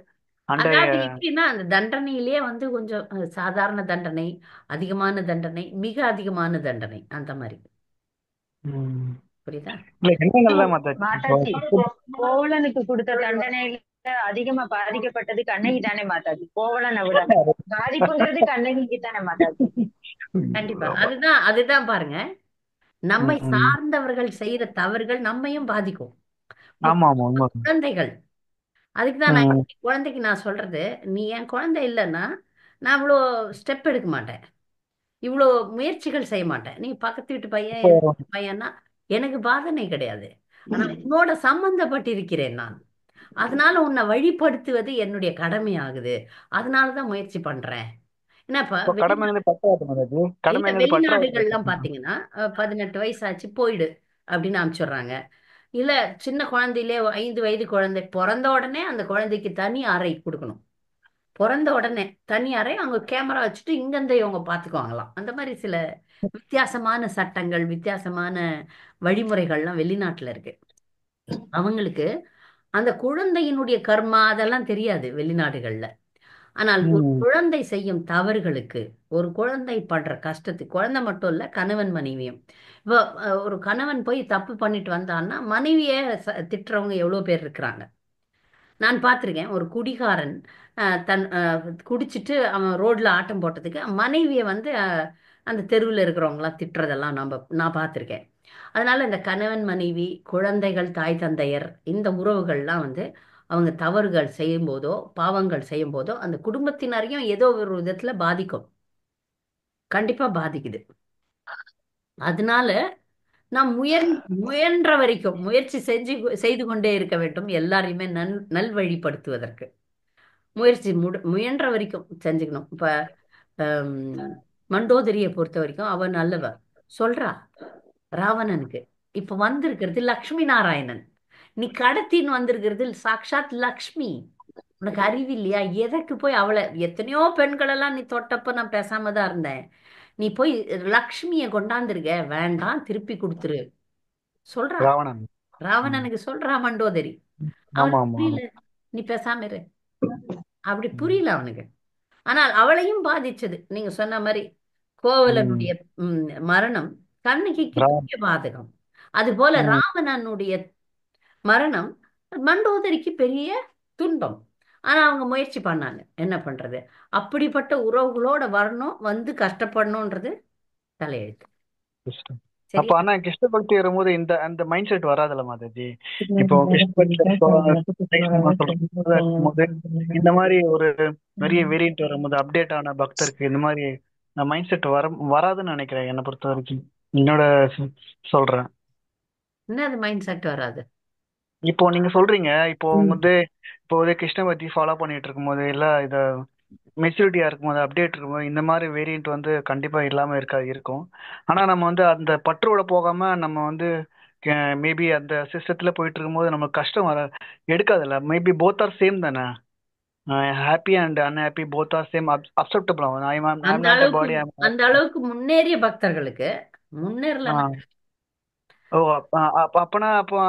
S1: அதாவது எப்படின்னா அந்த தண்டனையிலேயே வந்து கொஞ்சம் சாதாரண தண்டனை, அதிகமான தண்டனை, மிக அதிகமான தண்டனை, அந்த மாதிரி. புரியுதா?
S5: மாதாஜி, கோவலனுக்கு கொடுத்த தண்டனையில அதிகமா பாதிக்கப்பட்டது கண்ணகி தானே மாதாஜி? கோவலனை விட பாதிப்புங்கிறது கண்ணகிக்கு தானே மாதாஜி?
S1: கண்டிப்பா. அதுதான் பாருங்க, நம்மை சார்ந்தவர்கள் செய்யற தவறுகள் நம்மையும் பாதிக்கும். குழந்தைகள், அதுக்குதான் நான் குழந்தைக்கு நான் சொல்றது, நீ என் குழந்தை இல்லைன்னா நான் இவ்வளோ ஸ்டெப் எடுக்க மாட்டேன், இவ்வளோ முயற்சிகள் செய்ய மாட்டேன். நீ பக்கத்து வீட்டு பையன்னா எனக்கு பாதனை கிடையாது. ஆனா உன்னோட சம்பந்தப்பட்டிருக்கிறேன் நான், அதனால உன்னை வழிபடுத்துவது என்னுடைய கடமை ஆகுது. அதனாலதான் முயற்சி பண்றேன். வெளிநாடுகள்லாம் பாத்தீங்கன்னா 18 வயசாச்சு போயிடு அப்படின்னு அனுப்பிச்சுடுறாங்க. இல்ல சின்ன குழந்தையிலே 5 வயது குழந்தை பிறந்த உடனே அந்த குழந்தைக்கு தனி அறை கொடுக்கணும். பிறந்த உடனே தனி அறை, அவங்க கேமரா வச்சுட்டு இங்கிருந்து இவங்க பார்த்துக்குவாங்களாம். அந்த மாதிரி சில வித்தியாசமான சட்டங்கள், வித்தியாசமான வழிமுறைகள்லாம் வெளிநாட்டுல இருக்கு. அவங்களுக்கு அந்த குழந்தையினுடைய கர்மா அதெல்லாம் தெரியாது வெளிநாடுகள்ல. ஆனால் ஒரு குழந்தை செய்யும் தவறுகளுக்கு, ஒரு குழந்தை படுற கஷ்டத்துக்கு, குழந்தை மட்டும் இல்ல கணவன் மனைவியும், இப்போ ஒரு கணவன் போய் தப்பு பண்ணிட்டு வந்தான்னா மனைவிய திட்டுறவங்க எவ்வளவு பேர் இருக்கிறாங்க. நான் பார்த்திருக்கேன். ஒரு குடிகாரன் குடிச்சிட்டு அவன் ரோட்ல ஆட்டம் போட்டதுக்கு மனைவியை வந்து அந்த தெருவில் இருக்கிறவங்களாம் திட்டுறதெல்லாம் நான் பார்த்திருக்கேன். அதனால இந்த கணவன் மனைவி, குழந்தைகள், தாய் தந்தையர், இந்த உறவுகள்லாம் வந்து அவங்க தவறுகள் செய்யும் போதோ பாவங்கள் செய்யும் போதோ அந்த குடும்பத்தினரையும் ஏதோ ஒரு விதத்துல பாதிக்கும். கண்டிப்பா பாதிக்குது. அதனால நாம் முயன்ற வரைக்கும் முயற்சி செய்து கொண்டே இருக்க வேண்டும். எல்லாரையுமே நல்வழிப்படுத்துவதற்கு முயற்சி முயன்ற வரைக்கும் செஞ்சுக்கணும். இப்ப மண்டோதரியை பொறுத்த வரைக்கும் அவ நல்லவ சொல்றா ராவணனுக்கு, இப்ப வந்திருக்கிறது லக்ஷ்மி நாராயணன். நீ கடத்தின்னு வந்திருக்கிறது சாக்ஷாத் லக்ஷ்மி. உனக்கு அறிவு இல்லையா? எதற்கு போய் அவளை, எத்தனையோ பெண்களெல்லாம் நீ தொட்டப்ப நான் பேசாம தான் இருந்தேன். நீ போய் லக்ஷ்மியை கொண்டாந்துருக்க, வேண்டாம் திருப்பி கொடுத்துரு சொல்றா.
S13: ராவணன்.
S1: ராவணனுக்கு சொல்றா மண்டோதரி.
S13: ஆமா
S1: அவனுக்கு
S13: ஆமா.
S1: புரியல, நீ பேசாம இரு, அப்படி புரியல அவனுக்கு. ஆனால் அவளையும் பாதிச்சது. நீங்க சொன்ன மாதிரி கோவலனுடைய மரணம் கண்ணகிக்கு பெரிய பாதகம். அது போல ராவணனுடைய மரணம் மண்டோதரிக்கு பெரிய துன்பம். ஆனா அவங்க முயற்சி பண்ணாங்க. என்ன பண்றது? அப்படிப்பட்ட உறவுகளோட வரணும், வந்து கஷ்டப்படணும்ன்றது தலையெழுத்து.
S13: அப்ப ஆனா கிருஷ்ண பக்தி வரும்போது இந்த அந்த மைண்ட் செட் வராதுல்ல மாதாஜி. இப்போ கிருஷ்ண பக்தி இந்த மாதிரி ஒரு நிறைய வேரியன்ட் வரும்போது அப்டேட் ஆன பக்தருக்கு இந்த மாதிரி மைண்ட் செட் வராதுன்னு நினைக்கிறேன். என்னை பொறுத்த வரைக்கும் என்னோட சொல்றேன்.
S1: என்ன அது மைண்ட் செட் வராது?
S13: இப்போ நீங்க சொல்றீங்க, இப்போ கிருஷ்ண பக்தி ஃபாலோ பண்ணிட்டு இருக்கும்போது இல்ல இத மெச்சூரிட்டியா இருக்கும்போது அப்டேட் இருக்கும்போது இந்த மாதிரி வேரியன்ட் கண்டிப்பா இல்லாம இருக்கும். ஆனா நம்ம அந்த பற்றோட போகாம நம்ம மேபி அந்த சிஸ்டத்துல போயிட்டு இருக்கும்போது நமக்கு கஷ்டம் எடுக்காதுல்ல. மேபி போத் ஆர் சேம் தானே. Happy and unhappy both are same acceptable.
S1: அந்த அளவுக்கு முன்னேறிய பக்தர்களுக்கு முன்னேறல.
S13: ஓ அப்பனா அப்போ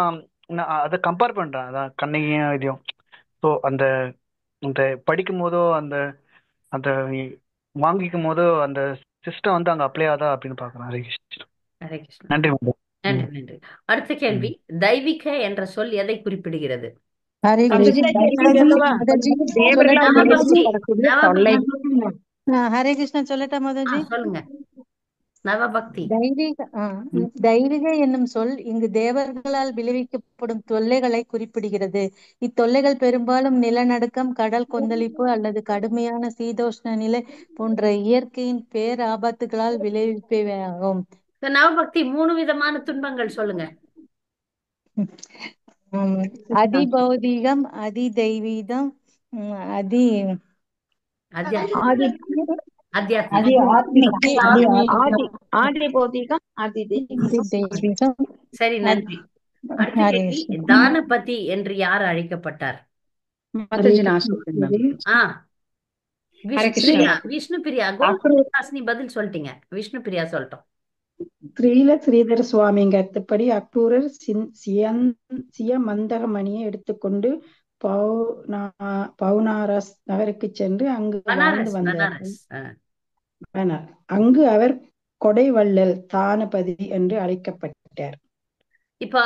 S13: நான் அதை கம்பேர் பண்றேன். அதான் கண்ணகியும் இதையும். ஸோ அந்த அந்த படிக்கும் போதோ அந்த அந்த வாங்கிக்கும் போதோ அந்த சிஸ்டம் அங்க அப்ளை ஆதா அப்படின்னு பாக்குறேன். ஹரே கிருஷ்ணா.
S1: ஹரே கிருஷ்ணா.
S13: நன்றி மேடம்.
S1: நன்றி நன்றி. அடுத்த கேள்வி, தெய்வீக என்ற சொல் எதை குறிப்பிடுகிறது?
S14: ஹரே கிருஷ்ணா. ஹரே கிருஷ்ணா சொல்லட்டா மாதாஜி?
S1: சொல்லுங்க. நவபக்தி.
S14: தெய்வீக என்னும் சொல் இங்கு தேவர்களால் விளைவிக்கப்படும் தொல்லைகளை குறிப்பிடுகிறது. இத்தொல்லைகள் பெரும்பாலும் நிலநடுக்கம், கடல் கொந்தளிப்பு அல்லது கடுமையான சீதோஷ்ண நிலை போன்ற இயற்கையின் பேராபத்துகளால் விளைவிப்பவையாகும்.
S1: நவபக்தி 3 விதமான துன்பங்கள் சொல்லுங்க.
S14: அதிபௌதீகம், அதி தெய்வீகம், ஆதி
S6: பௌதீகம், ஆதி தெய்வீகம்.
S1: சரி, நன்றி. தானபதி என்று யார் அழைக்கப்பட்டார்? விஷ்ணு பிரியா. கோகுல்தாசினி பதில் சொல்லிட்டீங்க. விஷ்ணு பிரியா சொல்லட்டும்.
S11: ஸ்ரீதர சுவாமிங்க அர்த்தப்படி அக்ரூரர் சியமந்தகமணியை எடுத்துக்கொண்டு பவுனாரஸ் நகருக்கு சென்று அங்கு வாழ்ந்து வந்தார். அங்கு அவர் கொடைவள்ளல் தானபதி என்று அழைக்கப்பட்டார்.
S1: இப்ப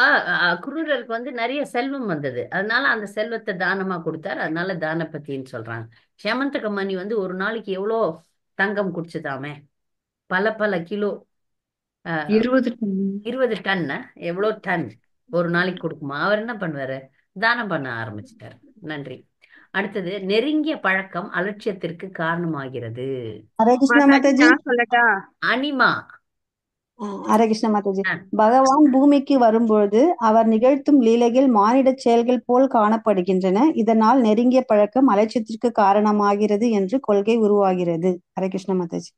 S1: அக்ரூரருக்கு நிறைய செல்வம் வந்தது, அதனால அந்த செல்வத்தை தானமா கொடுத்தார், அதனால தானபதின்னு சொல்றாங்க. சேமந்தகமணி ஒரு நாளைக்கு எவ்வளோ தங்கம் குடிச்சதாமே, பல பல கிலோ, 20 டன், எவ்வளோ டன் ஒரு நாளைக்கு கொடுக்குமா. அவர் என்ன பண்ணுவாரு? தானம் பண்ண ஆரம்பிச்சிட்டார். நன்றி. அடுத்தது, நெருங்கிய பழக்கம் அலட்சியத்திற்கு காரணமாகிறது. அனிமா.
S6: ஹரே கிருஷ்ண மாதாஜி. பகவான் பூமிக்கு வரும்பொழுது அவர் நிகழ்த்தும் லீலைகள் மானிட செயல்கள் போல் காணப்படுகின்றன. இதனால் நெருங்கிய பழக்கம் அலட்சியத்திற்கு காரணமாகிறது என்று கொள்கை உருவாகிறது. ஹரே கிருஷ்ண மாதாஜி.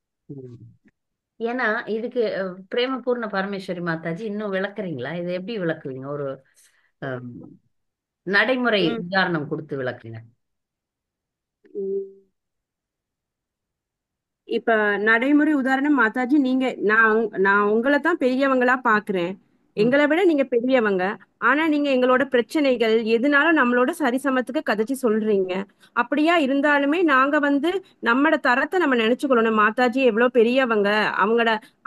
S1: ஏன்னா இதுக்கு பிரேமபூர்ண பரமேஸ்வரி மாதாஜி இன்னும் விளக்குறீங்களா? இது எப்படி விளக்குவீங்க? ஒரு நடைமுறை உதாரணம் கொடுத்து விளக்குங்க.
S15: இப்ப நடைமுறை உதாரணம் மாதாஜி, நான் உங்களை தான் பெரியவங்களா பாக்குறேன். எங்களை விட நீங்க பெரியவங்க. ஆனா நீங்க எங்களோட பிரச்சனைகள் எதுனாலும் நம்மளோட சரிசமத்துக்கு கதைச்சு சொல்றீங்க. அப்படியா இருந்தாலுமே நாங்க நம்மளோட தரத்தை நம்ம நினைச்சுக்கொள்ளணும். மாதாஜி எவ்வளவு பெரியவங்க,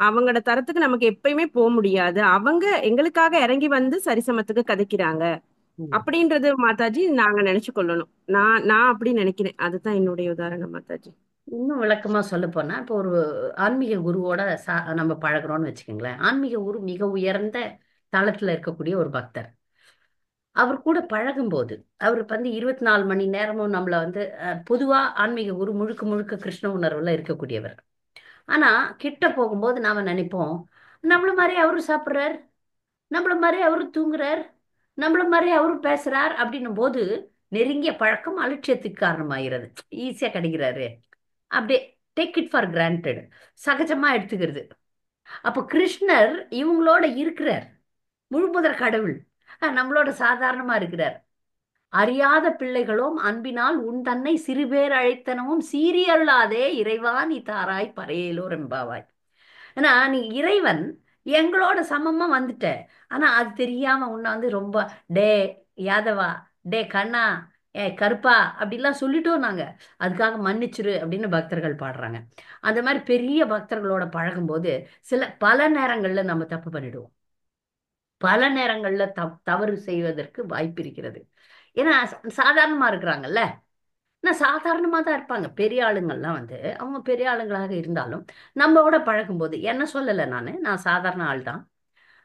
S15: அவங்களோட தரத்துக்கு நமக்கு எப்பயுமே போக முடியாது. அவங்க எங்களுக்காக இறங்கி சரிசமத்துக்கு கதைக்கிறாங்க அப்படின்றது மாதாஜி நாங்க நினைச்சு கொள்ளணும். நான் அப்படி நினைக்கிறேன். அதுதான் என்னுடைய உதாரணம் மாதாஜி.
S1: இன்னும் விளக்கமா சொல்ல போனா, இப்போ ஒரு ஆன்மீக குருவோட நம்ம பழகிறோம்னு வச்சுக்கோங்களேன். ஆன்மீக குரு மிக உயர்ந்த தளத்துல இருக்கக்கூடிய ஒரு பக்தர். அவர் கூட பழகும்போது அவர் 24 மணி நேரமும் நம்மள பொதுவா ஆன்மீக குரு முழுக்க முழுக்க கிருஷ்ண உணர்வுல இருக்கக்கூடியவர். ஆனா கிட்ட போகும்போது நாம நினைப்போம், நம்மள மாதிரி அவரு சாப்பிட்றார், நம்மள மாதிரி அவரு தூங்குறார், நம்மள மாதிரி அவரு பேசுறார். அப்படின்னும் போது நெருங்கிய பழக்கம் அலட்சியத்துக்கு காரணமாகிறது. ஈஸியா கிடைக்கிறாரு, அப்படியே டேக் இட் ஃபார் கிராண்டட், சகஜமா எடுத்துக்கிறது. அப்போ கிருஷ்ணர் இவங்களோட இருக்கிறார், முழுமுதற் கடவுள் நம்மளோட சாதாரணமா இருக்கிறார். அறியாத பிள்ளைகளும் அன்பினால் உன் தன்னை சிறுபேர் அழைத்தனவும் சீரியருளாதே இறைவா நீ தாராய் பறையலோர் என்பாவாய். ஏன்னா நீ இறைவன் எங்களோட சமமா வந்துட்ட, ஆனா அது தெரியாம உன்னை வந்து ரொம்ப டே யாதவா, டே கண்ணா, கருப்பா அப்படிலாம் சொல்லிட்டோம் நாங்க, அதுக்காக மன்னிச்சிரு அப்படின்னு பக்தர்கள் பாடுறாங்க. அந்த மாதிரி பெரிய பக்தர்களோட பழகும்போது பல நேரங்கள்ல நம்ம தப்பு பண்ணிடுவோம். பல நேரங்கள்ல தவறு செய்வதற்கு வாய்ப்பு இருக்கிறது. ஏன்னா சாதாரணமா இருக்கிறாங்கல்ல, நான் சாதாரணமா தான் இருப்பாங்க. பெரிய ஆளுங்கள்லாம் வந்து அவங்க பெரிய ஆளுங்களாக இருந்தாலும் நம்மளோட பழகும்போது என்ன சொல்லலை, நான் சாதாரண ஆள் தான்.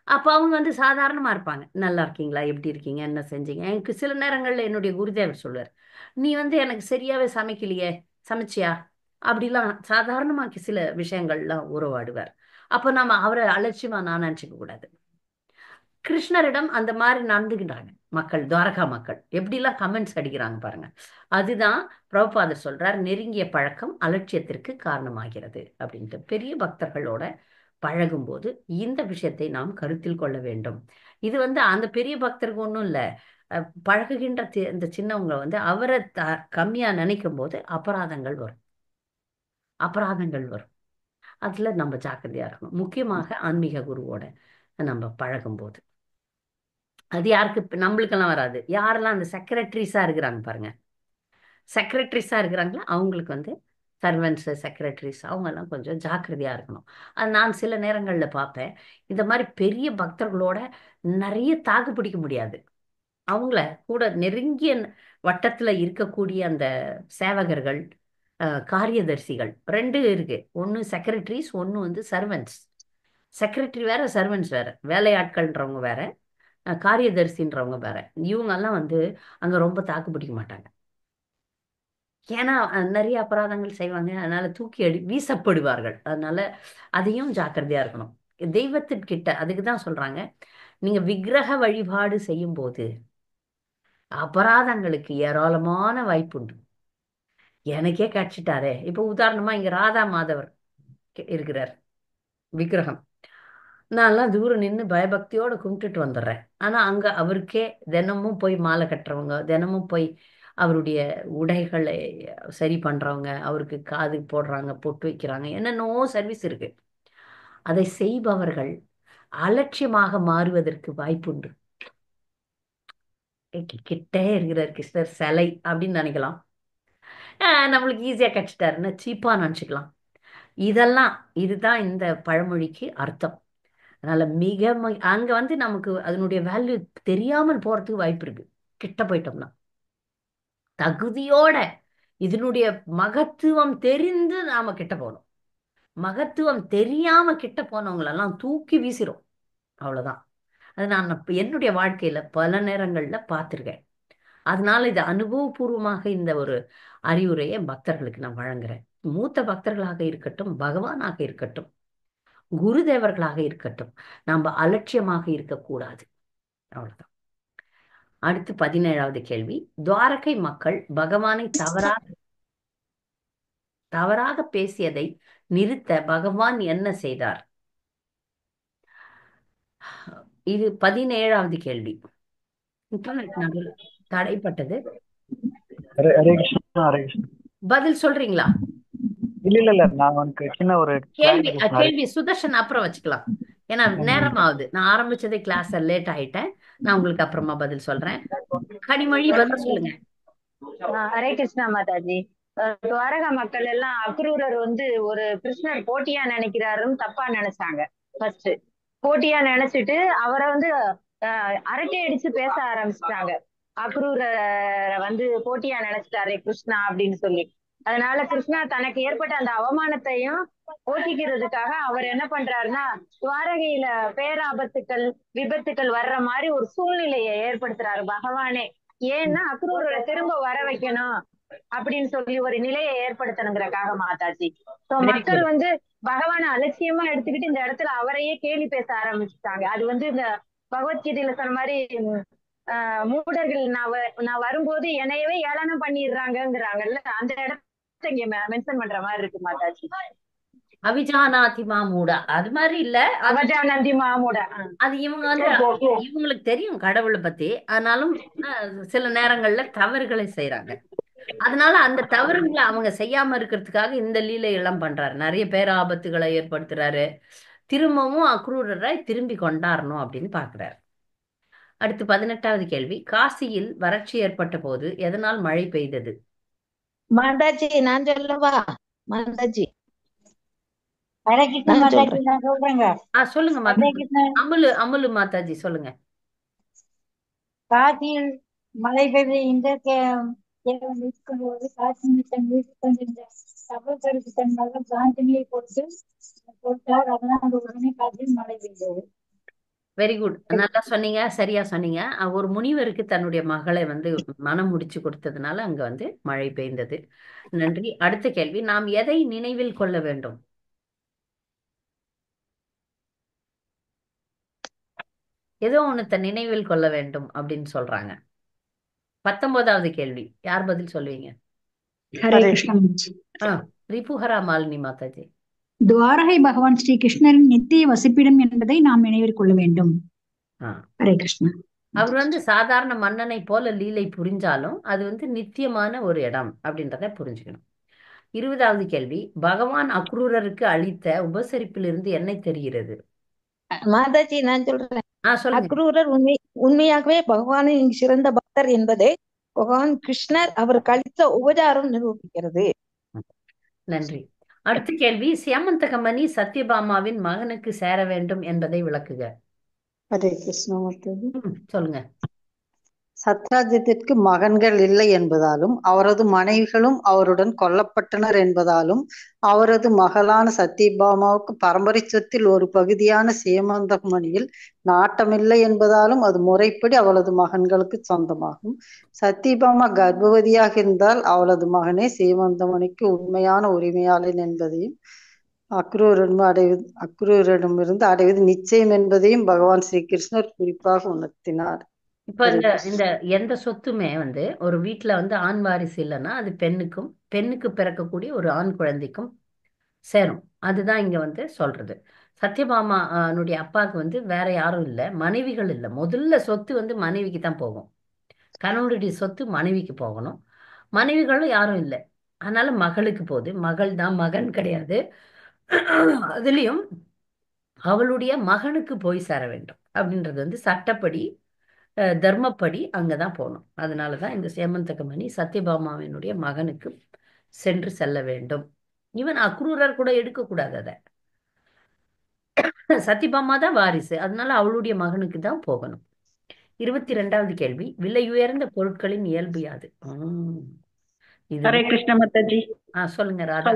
S1: அப்போ அவங்க வந்து சாதாரணமா இருப்பாங்க. நல்லா இருக்கீங்களா, எப்படி இருக்கீங்க, என்ன செஞ்சீங்க. எனக்கு சில நேரங்கள்ல என்னுடைய குருதேவர் சொல்லுவார், நீ வந்து எனக்கு சரியாவே சமைக்கலையே, சமைச்சியா, அப்படிலாம் சாதாரணமாக்கி சில விஷயங்கள்லாம் உறவாடுவார். அப்போ நம்ம அவரை அலட்சியமா நான் நினைச்சுக்க கூடாது. கிருஷ்ணரிடம் அந்த மாதிரி நடந்துக்கிட்டாங்க மக்கள், துவாரகா மக்கள். எப்படிலாம் கமெண்ட்ஸ் அடிக்கிறாங்க பாருங்க. அதுதான் பிரபுபாதர் சொல்றார், நெருங்கிய பழக்கம் அலட்சியத்திற்கு காரணமாகிறது அப்படின்ட்டு. பெரிய பக்தர்களோட பழகும்போது இந்த விஷயத்தை நாம் கருத்தில் கொள்ள வேண்டும். இது வந்து அந்த பெரிய பக்தருக்கு ஒன்றும் இல்லை, பழகுகின்ற இந்த சின்னவங்க வந்து அவரை கம்மியா நினைக்கும் போது அபராதங்கள் வரும். அதுல நம்ம ஜாக்கிரதையா இருக்கணும். முக்கியமாக ஆன்மீக குருவோட நம்ம பழகும்போது. அது யாருக்கு, நம்மளுக்கெல்லாம் வராது. யாரெல்லாம் அந்த செக்ரட்டரிஸா இருக்கிறாங்க பாருங்க, செக்ரட்டரிஸா இருக்கிறாங்களா அவங்களுக்கு வந்து சர்வன்ஸ் செக்ரட்டரிஸ் அவங்கெல்லாம் கொஞ்சம் ஜாக்கிரதையா இருக்கணும். அது நான் சில நேரங்கள்ல பார்ப்பேன். இந்த மாதிரி பெரிய பக்தர்களோட நிறைய தாக்கு பிடிக்க முடியாது. அவங்கள கூட நெருங்கிய வட்டத்துல இருக்கக்கூடிய அந்த சேவகர்கள், காரியதர்சிகள் ரெண்டு இருக்கு. ஒன்று செக்ரட்டரிஸ், ஒன்று வந்து சர்வன்ஸ். செக்ரட்டரி வேற, சர்வன்ஸ் வேற, வேலையாட்கள்ன்றவங்க வேற, காரியதர்சின்றவங்க வேற. இவங்கெல்லாம் வந்து அங்க ரொம்ப தாக்கு பிடிக்க மாட்டாங்க. ஏன்னா நிறைய அபராதங்கள் செய்வாங்க, அதனால தூக்கி வீசப்படுவார்கள். அதனால அதையும் ஜாக்கிரதையா இருக்கணும். தெய்வத்திற்கிட்ட அதுக்கு தான் சொல்றாங்க, நீங்க விக்கிரக வழிபாடு செய்யும் போது அபராதங்களுக்கு ஏராளமான வாய்ப்புண்டு. எனக்கே கிடைச்சிட்டாரே. இப்போ உதாரணமா இங்க ராதா மாதவர் இருக்கிறார் விக்கிரகம், நான்லாம் தூரம் நின்று பயபக்தியோட கும்பிட்டுட்டு வந்துடுறேன். ஆனா அங்க அவருக்கே தினமும் போய் மாலை கட்டுறவங்க, தினமும் போய் அவருடைய உடைகளை சரி பண்றவங்க, அவருக்கு காது போடுறாங்க, பொட்டு வைக்கிறாங்க, என்னென்னவோ சர்வீஸ் இருக்கு. அதை செய்பவர்கள் அலட்சியமாக மாறுவதற்கு வாய்ப்புண்டு. கிட்டே இருக்கிறார் கிருஷ்ணர் சிலை அப்படின்னு நினைக்கலாம், நம்மளுக்கு ஈஸியா கடிச்சிட்டாருன்னு சீப்பா நினைச்சுக்கலாம். இதுதான் இந்த பழமொழிக்கு அர்த்தம். அதனால அங்க வந்து நமக்கு அதனுடைய வேல்யூ தெரியாமல் போறதுக்கு வாய்ப்பு இருக்கு. கிட்ட போயிட்டோம்னா தகுதியோட இதனுடைய மகத்துவம் தெரிந்து நாம கிட்ட போனோம். மகத்துவம் தெரியாம கிட்ட போனவங்களெல்லாம் தூக்கி வீசிரும், அவ்வளவுதான். அது நான் என்னுடைய வாழ்க்கையில பல நேரங்கள்ல பார்த்திருக்கேன். அதனால இது அனுபவபூர்வமாக இந்த ஒரு அறிவுரையை பக்தர்களுக்கு நான் வழங்குறேன். மூத்த பக்தர்களாக இருக்கட்டும், பகவானாக இருக்கட்டும், குருதேவர்களாக இருக்கட்டும், நம்ம அலட்சியமாக இருக்கக்கூடாது, அவ்வளவுதான். அடுத்து 17வது கேள்வி. துவாரகை மக்கள் பகவானை தவறாக பேசியதை நிறுத்த பகவான் என்ன செய்தார்? இது 17வது கேள்வி. இன்டர்நெட் நகல் தடைப்பட்டது. பதில் சொல்றீங்களா?
S13: இல்ல நான் உனக்கு சின்ன ஒரு
S1: கேள்வி சுதர்ஷன் அப்புறம் வச்சுக்கலாம், ஏன்னா நேரம் ஆகுது. நான் ஆரம்பிச்சதே கிளாஸ் லேட் ஆயிட்டேன். நான் உங்களுக்கு அப்புறமா பதில் சொல்றேன். கனிமொழி பதில் சொல்லுங்க.
S5: ஹரே கிருஷ்ணா மாதாஜி. துவாரகா மக்கள் எல்லாம் அக்ரூரர் வந்து ஒரு கிருஷ்ணர் போட்டியா நினைக்கிறாருன்னு தப்பா நினைச்சாங்க. ஃபர்ஸ்ட் போட்டியா நினைச்சிட்டு அவரை வந்து அரட்டை அடிச்சு பேச ஆரம்பிச்சிட்டாங்க. அக்ரூரரை வந்து போட்டியா நினைச்சிட்டாரே கிருஷ்ணா அப்படின்னு சொல்லி. அதனால கிருஷ்ணா தனக்கு ஏற்பட்ட அந்த அவமானத்தையும் போட்டிக்கிறதுக்காக அவர் என்ன பண்றாருன்னா, துவாரகையில பேராபத்துக்கள் விபத்துக்கள் வர்ற மாதிரி ஒரு சூழ்நிலையை ஏற்படுத்துறாரு பகவானே. ஏன்னா அக்ரூரரை திரும்ப வர வைக்கணும் அப்படின்னு சொல்லி ஒரு நிலையை ஏற்படுத்தணுங்கிறக்காக மாதாஜி. சோ மக்கள் வந்து பகவானை அலட்சியமா எடுத்துக்கிட்டு இந்த இடத்துல அவரையே கேலி பேச ஆரம்பிச்சுட்டாங்க. அது வந்து இந்த பகவத்கீதையில சொன்ன மாதிரி மூடர்கள் நான் வரும்போது என்னையவே ஏளனம் பண்ணிடுறாங்கிறாங்கல்ல, அந்த இடத்த இங்க மென்ஷன் பண்ற மாதிரி இருக்கு மாதாஜி.
S1: அவிஜானாதி மாமூடா அது மாதிரி இல்ல.
S5: அவஜானந்தி மாமூடா.
S1: அது இவங்க வந்து இவங்களுக்கு தெரியும் கடவுளை பத்தி, ஆனாலும் சில நேரங்கள்ல தவறுகளை செய்யறாங்க. அதனால அந்த தவறுகளை அவங்க செய்யாம இருக்கிறதுக்காக இந்த லீலை எல்லாம் பண்றாரு. நிறைய பேராபத்துகளை ஏற்படுத்துறாரு. திரும்பவும் அக்ரூரரை திரும்பி கொண்டாடணும் அப்படின்னு பாக்குறாரு. அடுத்து 18வது கேள்வி. காசியில் வறட்சி ஏற்பட்ட போது எதனால் மழை பெய்தது?
S6: மாதாஜி நான் சொல்லவா? மாதாஜி
S14: ஹரே கிருஷ்ண
S6: நான்
S14: மாதாஜி,
S6: சொல்றேன்.
S14: நான் சொல்றேங்க.
S1: சொல்லுங்க
S14: ஹரே
S1: மாதாஜி.
S14: கிருஷ்ண.
S1: அமுலு மாதாஜி சொல்லுங்க.
S14: காசியில் மழை பெய்து இந்த தேவன் இருக்கும்போது காசி தன் வீட்டுக்கு வந்திருந்த சகோதரருக்கு தன் மகன் சாந்தினியை போட்டார். அதனால் அந்த உடனே காசியில் மழை பெய்தது.
S1: வெரி குட், நல்லா சொன்னீங்க, சரியா சொன்னீங்க. ஒரு முனிவருக்கு தன்னுடைய மகளை வந்து மனம் முடிச்சு கொடுத்ததுனால அங்க வந்து மழை பெய்ந்தது. நன்றி. அடுத்த கேள்வி. நாம் எதை நினைவில் கொள்ள வேண்டும்? ஏதோ ஒண்ணு நினைவில் கொள்ள வேண்டும் அப்படின்னு சொல்றாங்க. 19வது கேள்வி. யார் பதில் சொல்லுவீங்க?
S9: ஹரே கிருஷ்ண மாதாஜி.
S1: ரிபுஹரா மாலினி மாதாஜி.
S9: துவாரகை பகவான் ஸ்ரீ கிருஷ்ணரின் நித்திய வசிப்பிடம் என்பதை நாம் நினைவில் கொள்ள வேண்டும். ஹரே கிருஷ்ணா.
S1: அவர் வந்து சாதாரண மன்னனை போல லீலை புரிஞ்சாலும் அது வந்து நித்தியமான ஒரு இடம் அப்படின்றத புரிஞ்சுக்கணும். 20வது கேள்வி. பகவான் அக்ரூரருக்கு அளித்த உபசரிப்பிலிருந்து என்ன தெரிகிறது?
S6: மாதாஜி நான் சொல்றேன்.
S1: சொல்லுங்க.
S6: அக்ரூரர் உண்மையாகவே பகவானின் சிறந்த பக்தர் என்பதை பகவான் கிருஷ்ணர் அவருக்கு அளித்த உபச்சாரம் நிரூபிக்கிறது.
S1: நன்றி. அடுத்த கேள்வி. சியாமந்தகமணி சத்யபாமாவின் மகனுக்கு சேர வேண்டும் என்பதை விளக்குக.
S2: ஹரே கிருஷ்ண மாதாஜி.
S1: சொல்லுங்க.
S2: சத்ராஜித்திற்கு மகன்கள் இல்லை என்பதாலும் அவரது மனைவிகளும் அவருடன் கொல்லப்பட்டனர் என்பதாலும் அவரது மகளான சத்யபாமாவுக்கு பரம்பரை சொத்தில் ஒரு பகுதியான சேமந்தகமணியில் நாட்டமில்லை என்பதாலும் அது முறைப்படி அவளது மகன்களுக்கு சொந்தமாகும். சத்யபாமா கர்ப்பவதியாக இருந்தால் அவளது மகனே சேமந்தமணிக்கு உண்மையான உரிமையாளன் என்பதையும் அக்ரூரிடமிருந்து அடைவது நிச்சயம் என்பதையும் பகவான் ஸ்ரீகிருஷ்ணர் குறிப்பாக உணர்த்தினார்.
S1: இப்ப இந்த எந்த சொத்துமே வந்து ஒரு வீட்டுல வந்து ஆண் வாரிசு இல்லைன்னா அது பெண்ணுக்கு பிறக்கக்கூடிய ஒரு ஆண் குழந்தைக்கும் சேரும். அதுதான் இங்க வந்து சொல்றது. சத்யபாமானுடைய அப்பாவுக்கு வந்து வேற யாரும் இல்லை, மனைவிகள் இல்லை. முதல்ல சொத்து வந்து மனைவிக்கு தான் போகும். கணவனுடைய சொத்து மனைவிக்கு போகணும். மனைவிகளும் யாரும் இல்லை, அதனால மகளுக்கு போகுது. மகள் தான், மகன் கிடையாது. அதுலயும் அவளுடைய மகனுக்கு போய் சேர வேண்டும் அப்படின்றது வந்து சட்டப்படி தர்மப்படி அங்கதான் போகணும். அதனாலதான் இந்த சேமந்தகமணி சத்யபாமாவினுடைய மகனுக்கு சென்று செல்ல வேண்டும். இவன் அக்ரூரர் கூட எடுக்கக்கூடாது. அதை சத்யபாமா தான் வாரிசு, அதனால அவளுடைய மகனுக்கு தான் போகணும். 22வது கேள்வி. விலை உயர்ந்த பொருட்களின் இயல்பு யாது?
S8: ஹரே கிருஷ்ண மாதாஜி.
S1: சொல்லுங்க ராதா.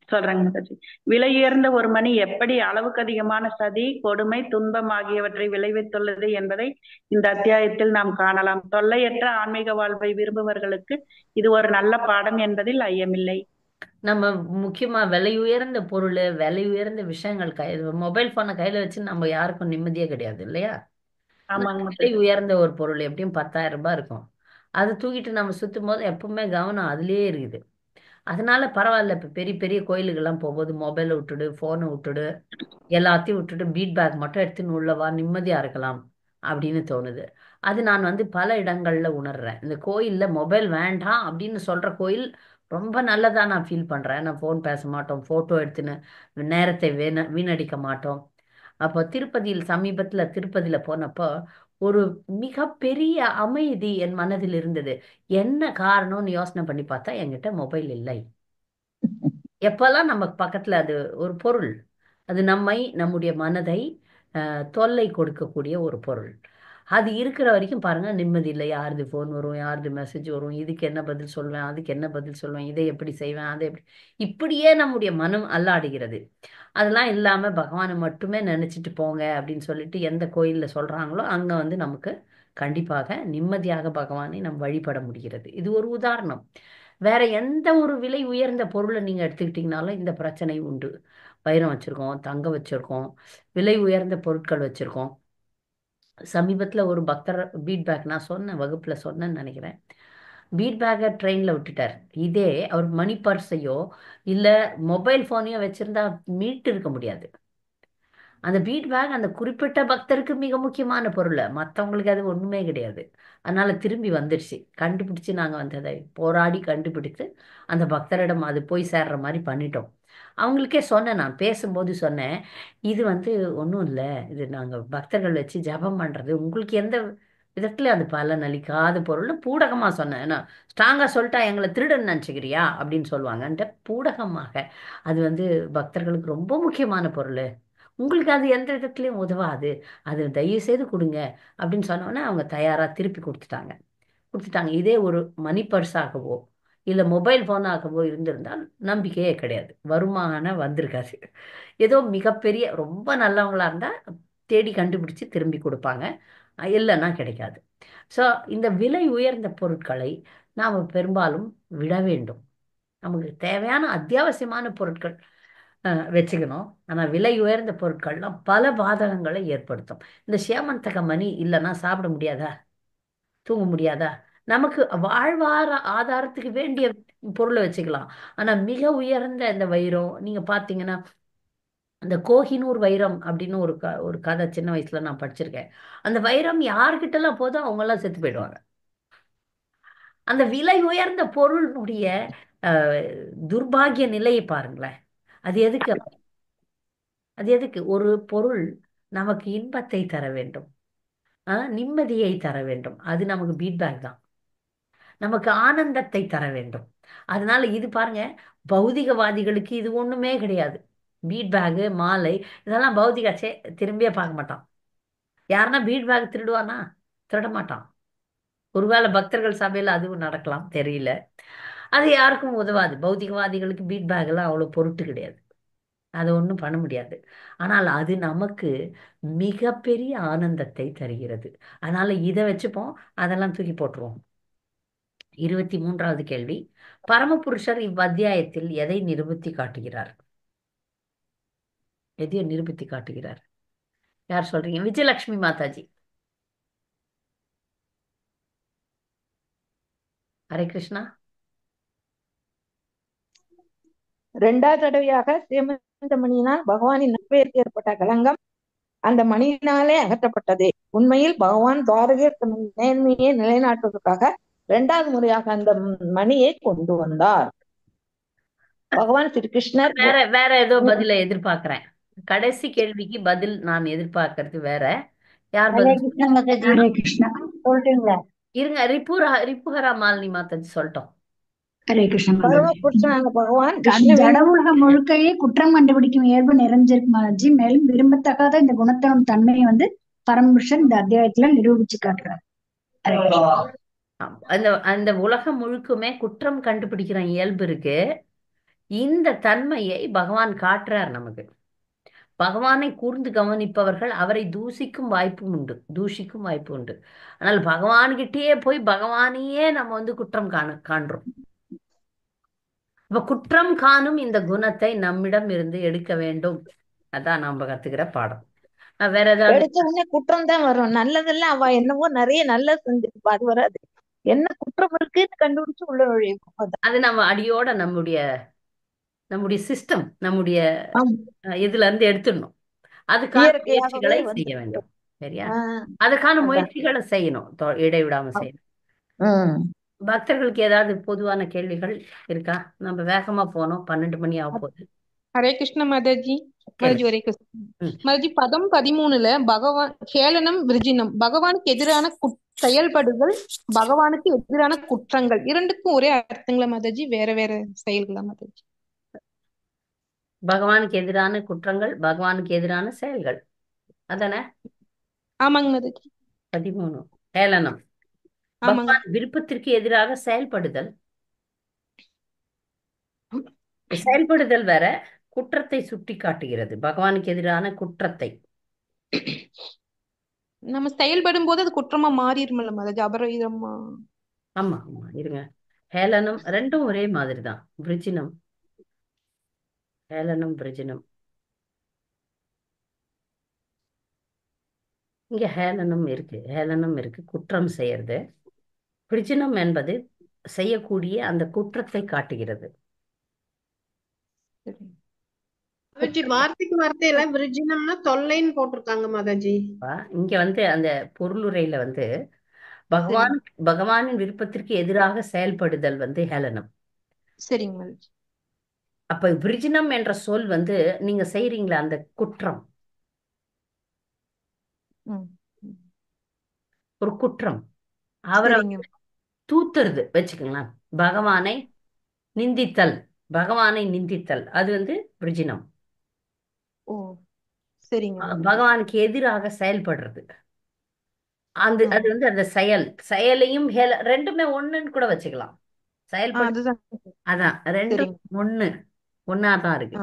S8: சொல்றேங்க மாதாஜி. விலையுயர்ந்த ஒரு மணி எப்படி அளவுக்கு அதிகமான சதி, கொடுமை, துன்பம் ஆகியவற்றை விளைவித்துள்ளது என்பதை இந்த அத்தியாயத்தில் நாம் காணலாம். தொல்லையற்ற ஆன்மீக வாழ்வை விரும்புபவர்களுக்கு இது ஒரு நல்ல பாடம் என்பதில் ஐயமில்லை.
S1: நம்ம முக்கியமா விலை உயர்ந்த பொருள், விலை உயர்ந்த விஷயங்கள் மொபைல் போனை கையில வச்சு நம்ம யாருக்கும் நிம்மதியே கிடையாது இல்லையா? விலை உயர்ந்த ஒரு பொருள் எப்படியும் 10,000 ரூபாய் இருக்கும். அதை தூக்கிட்டு நம்ம சுத்தும் போது எப்பவுமே கவனம் அதுலயே இருக்குது. அதனால பரவாயில்ல. இப்ப பெரிய பெரிய கோயிலுக்கெல்லாம் போகும்போது மொபைலை விட்டுடு, போனை விட்டுடு, எல்லாத்தையும் விட்டுட்டு பீட் பேக் மட்டும் எடுத்துன்னு உள்ளவா, நிம்மதியா இருக்கலாம் அப்படின்னு தோணுது. அது நான் வந்து பல இடங்கள்ல உணர்றேன். இந்த கோயில்ல மொபைல் வேண்டாம் அப்படின்னு சொல்ற கோயில் ரொம்ப நல்லதா நான் ஃபீல் பண்றேன். நான் ஃபோன் பேச மாட்டோம், போட்டோ எடுத்துன்னு நேரத்தை வீணடிக்க மாட்டோம். அப்போ சமீபத்துல திருப்பதியில போனப்போ ஒரு மிகப்பெரிய அமைதி என் மனதில் இருந்தது. என்ன காரணம்னு யோசனை பண்ணி பார்த்தா என்கிட்ட மொபைல் இல்லை. எப்பெல்லாம் நம்ம பக்கத்துல அது ஒரு பொருள், அது நம்முடைய மனதை தொல்லை கொடுக்கக்கூடிய ஒரு பொருள், அது இருக்கிற வரைக்கும் பாருங்க நிம்மதி இல்லை. யாருது ஃபோன் வரும், யாருது மெசேஜ் வரும், இதுக்கு என்ன பதில் சொல்வேன், அதுக்கு என்ன பதில் சொல்வேன், இதை எப்படி செய்வேன், அதை எப்படி, இப்படியே நம்முடைய மனம் அல்லாடுகிறது. அதெல்லாம் இல்லாம பகவானை மட்டுமே நினைச்சிட்டு போங்க அப்படின்னு சொல்லிட்டு எந்த கோயில்ல சொல்றாங்களோ அங்க வந்து நமக்கு கண்டிப்பாக நிம்மதியாக பகவானை நம் வழிபட முடிகிறது. இது ஒரு உதாரணம். வேற எந்த ஒரு விலை உயர்ந்த பொருளை நீங்க எடுத்துக்கிட்டீங்கனாலும் இந்த பிரச்சனை உண்டு. வைரம் வச்சிருக்கோம், தங்கம் வச்சிருக்கோம், விலை உயர்ந்த பொருட்கள் வச்சிருக்கோம். சமீபத்துல ஒரு பக்தர் ஃபீட்பேக் நான் சொன்னேன், வகுப்புல சொன்னேன்னு நினைக்கிறேன். பீட் பேக்கை ட்ரெயினில் விட்டுட்டார். இதே அவர் மணி பர்ஸையோ இல்லை மொபைல் ஃபோனையோ வச்சுருந்தா மீட்டு இருக்க முடியாது. அந்த பீட் பேக் அந்த குறிப்பிட்ட பக்தருக்கு மிக முக்கியமான பொருள், மற்றவங்களுக்கு அது ஒன்றுமே கிடையாது. அதனால திரும்பி வந்துடுச்சு. கண்டுபிடிச்சு நாங்கள் வந்து அதை போராடி கண்டுபிடித்து அந்த பக்தரிடம் அது போய் சேர்ற மாதிரி பண்ணிட்டோம். அவங்களுக்கே சொன்னேன், நான் பேசும்போது சொன்னேன், இது வந்து ஒன்றும் இல்லை, இது நாங்கள் பக்தர்கள் வச்சு ஜெபம் பண்ணுறது, உங்களுக்கு எந்த விதத்துல அது பலன் அளிக்காத பொருள்னு பூடகமாக சொன்னேன். ஏன்னா ஸ்ட்ராங்காக சொல்லிட்டா எங்களை திருடன் நினச்சிக்கிறியா அப்படின்னு சொல்லுவாங்கன்ட்டு பூடகமாக அது வந்து பக்தர்களுக்கு ரொம்ப முக்கியமான பொருள், உங்களுக்கு அது எந்த விதத்துலையும் உதவாது, அது தயவு செய்து கொடுங்க அப்படின்னு சொன்னோன்னே அவங்க தயாராக திருப்பி கொடுத்துட்டாங்க. இதே ஒரு மணி பர்ஸாகவோ இல்லை மொபைல் ஃபோனாகவோ இருந்திருந்தால் நம்பிக்கையே கிடையாது, வருமானம் வந்திருக்காது. ஏதோ மிகப்பெரிய ரொம்ப நல்லவங்களா இருந்தால் தேடி கண்டுபிடிச்சு திரும்பி கொடுப்பாங்க, இல்லைன்னா கிடைக்காது. ஸோ இந்த விலை உயர்ந்த பொருட்களை நாம் பெரும்பாலும் விட வேண்டும். நமக்கு தேவையான அத்தியாவசியமான பொருட்கள் வச்சுக்கணும். ஆனால் விலை உயர்ந்த பொருட்கள்லாம் பல பாதகங்களை ஏற்படுத்தும். இந்த சேமந்தக மணி இல்லைன்னா சாப்பிட முடியாதா, தூங்க முடியாதா? நமக்கு வாழ்வார ஆதாரத்துக்கு வேண்டிய பொருளை வச்சுக்கலாம். ஆனால் மிக உயர்ந்த இந்த வைரம் நீங்கள் பார்த்தீங்கன்னா, அந்த கோஹினூர் வைரம் அப்படின்னு ஒரு கதை சின்ன வயசுல நான் படிச்சிருக்கேன். அந்த வைரம் யாருக்கிட்டலாம் போதோ அவங்கெல்லாம் செத்து போயிடுவாங்க. அந்த விலை உயர்ந்த பொருளுடைய துர்பாகிய நிலையை பாருங்களேன். அது எதுக்கு அது எதுக்கு ஒரு பொருள் நமக்கு இன்பத்தை தர வேண்டும், நிம்மதியை தர வேண்டும், அது நமக்கு பீட்பேக் தான். நமக்கு ஆனந்தத்தை தர வேண்டும். அதனால இது பாருங்க, பௌதிகவாதிகளுக்கு இது ஒண்ணுமே கிடையாது. பீட்பேகு மாலை இதெல்லாம் பௌதிகாச்சே, திரும்பியே பார்க்க மாட்டான். யாருன்னா பீட்பேக் திருடுவானா? திருட மாட்டான். ஒருவேளை பக்தர்கள் சபையில் அதுவும் நடக்கலாம், தெரியல. அது யாருக்கும் உதவாது. பௌதிகவாதிகளுக்கு பீட்பேக் எல்லாம் அவ்வளோ பொருட்டு கிடையாது, அதை ஒன்றும் பண்ண முடியாது. ஆனால் அது நமக்கு மிகப்பெரிய ஆனந்தத்தை தருகிறது. அதனால இதை வச்சுப்போம், அதெல்லாம் தூக்கி போட்டுருவோம். 23வது கேள்வி, பரமபுருஷர் இவ்வத்தியாயத்தில் எதை நிரூபித்து காட்டுகிறார்? எதையோ நிரூபித்து காட்டுகிறார். யார் சொல்றீங்க? விஜயலட்சுமி மாதாஜி. ஹரே கிருஷ்ணா.
S6: 2வது தடவையாக சேமந்த மணியினால் பகவானின் நட்பெயருக்கு ஏற்பட்ட களங்கம் அந்த மணியினாலே அகற்றப்பட்டது. உண்மையில் பகவான் துவாரகையில் தன் நேர்மையை நிலைநாட்டுவதற்காக 2வது முறையாக அந்த மணியை கொண்டு வந்தார். பகவான் ஸ்ரீ கிருஷ்ணர்
S1: வேற ஏதோ பதில எதிர்பார்க்கிறேன். கடைசி கேள்விக்கு பதில் நான் எதிர்பார்க்கறது வேற. யார் பதில்?
S9: சொல்றீங்களா?
S1: இருங்க, ரிப்புஹரா மாலினி மாதாஜி சொல்லட்டும்.
S9: ஹரே கிருஷ்ணன்.
S6: பரமபுருஷனான பகவான்
S9: ஜட உலகம் முழுக்கையே குற்றம் கண்டுபிடிக்கும் இயல்பு நிறைஞ்சிருக்கு மாதாஜி. மேலும் விரும்பத்தகாத இந்த குணத்தனம் தன்மையை வந்து பரமபுருஷன் இந்த அத்தியாயத்துல நிரூபிச்சு காட்டுறாரு. ஹரே கிருஷ்ணன்.
S1: அந்த உலகம் முழுக்குமே குற்றம் கண்டுபிடிக்கிற இயல்பு இருக்கு. இந்த தன்மையை பகவான் காட்டுறார் நமக்கு. பகவானை கூர்ந்து கவனிப்பவர்கள் அவரை தூசிக்கும் வாய்ப்பு உண்டு. ஆனால் பகவான்கிட்டயே போய் பகவானையே நம்ம வந்து குற்றம் காண்றோம். இப்ப குற்றம் காணும் இந்த குணத்தை நம்மிடம் இருந்து எடுக்க வேண்டும். அதான் நாம கத்துக்கிற பாடம். வேற ஏதாவது?
S6: எடுத்த உடனே குற்றம் தான் வரும். நல்லதெல்லாம் அவ என்னவோ நிறைய நல்லது செஞ்சிருப்பா, அது வராது. என்ன குற்றம் இருக்குன்னு கண்டுபிடிச்சு உள்ள நுழையும்.
S1: அது நம்ம அடியோட நம்முடைய சிஸ்டம், நம்முடைய இதுல இருந்து எடுத்துடணும். அதுக்கான முயற்சிகளை செய்ய வேண்டும். சரியா? அதுக்கான முயற்சிகளை செய்யணும், இடைவிடாம செய்யணும். பக்தர்களுக்கு ஏதாவது பொதுவான கேள்விகள் இருக்கா? நம்ம வேகமா போனோம், 12 மணி ஆக போகுது.
S10: ஹரே கிருஷ்ண மாதாஜி. ஒரே மாதாஜி, பதம் 13ல பகவான் ஹேளனம் விருஜினம், பகவானுக்கு எதிரான செயல்படுதல், பகவானுக்கு எதிரான குற்றங்கள், இரண்டுக்கும் ஒரே அர்த்தங்களா மாதாஜி? வேற வேற செயல்களா மாதாஜி?
S1: பகவானுக்கு எதிரான குற்றங்கள், பகவானுக்கு எதிரான செயல்கள், அதானே?
S10: ஆமாங்க மாதாஜி.
S1: 13 ஹேளனம், பகவான் விருப்பத்திற்கு எதிராக செயல்படுதல். செயல்படுதல் வேற, குற்றத்தை சுட்டி காட்டுகிறது, பகவானுக்கு எதிரான குற்றத்தை.
S10: நம்ம செயல்படும் போது அது குற்றமா மாறிடுமல்ல மாதாஜி, அபராதமா?
S1: ஆமா ஆமா, இருங்க. ஹேளனம் ரெண்டும் ஒரே மாதிரி தான். விருஜினம், ஹேளனம் விருஜினம். இங்க ஹேளனம் இருக்கு குற்றம் செய்யறது. விருஜினம் என்பது செய்யக்கூடிய அந்த குற்றத்தை காட்டுகிறது.
S4: மாதாஜி வார்த்தைக்கு வார்த்தையில விருஜினம்னா தொல்லைன்னு போட்டிருக்காங்க மாதாஜி.
S1: இங்க வந்து அந்த பொருளுரையில வந்து பகவானின் விருப்பத்திற்கு எதிராக செயல்படுதல் வந்து ஹேளனம்.
S10: சரிங்க மாதாஜி.
S1: அப்ப விருஜினம் என்ற சொல் வந்து நீங்க செய்யறீங்களா அந்த குற்றம், ஒரு குற்றம். அவரை தூத்துறது வச்சுக்கலாம். பகவானை நிந்தித்தல், பகவானை நிந்தித்தல், அது வந்து விருஜினம்.
S10: ஓ சரிங்க.
S1: பகவானுக்கு எதிராக செயல்படுறது, அது வந்து அந்த செயலையும் ரெண்டுமே ஒண்ணுன்னு கூட வச்சுக்கலாம். செயல்படு அதான் ரெண்டும் ஒன்னாதான் இருக்கு.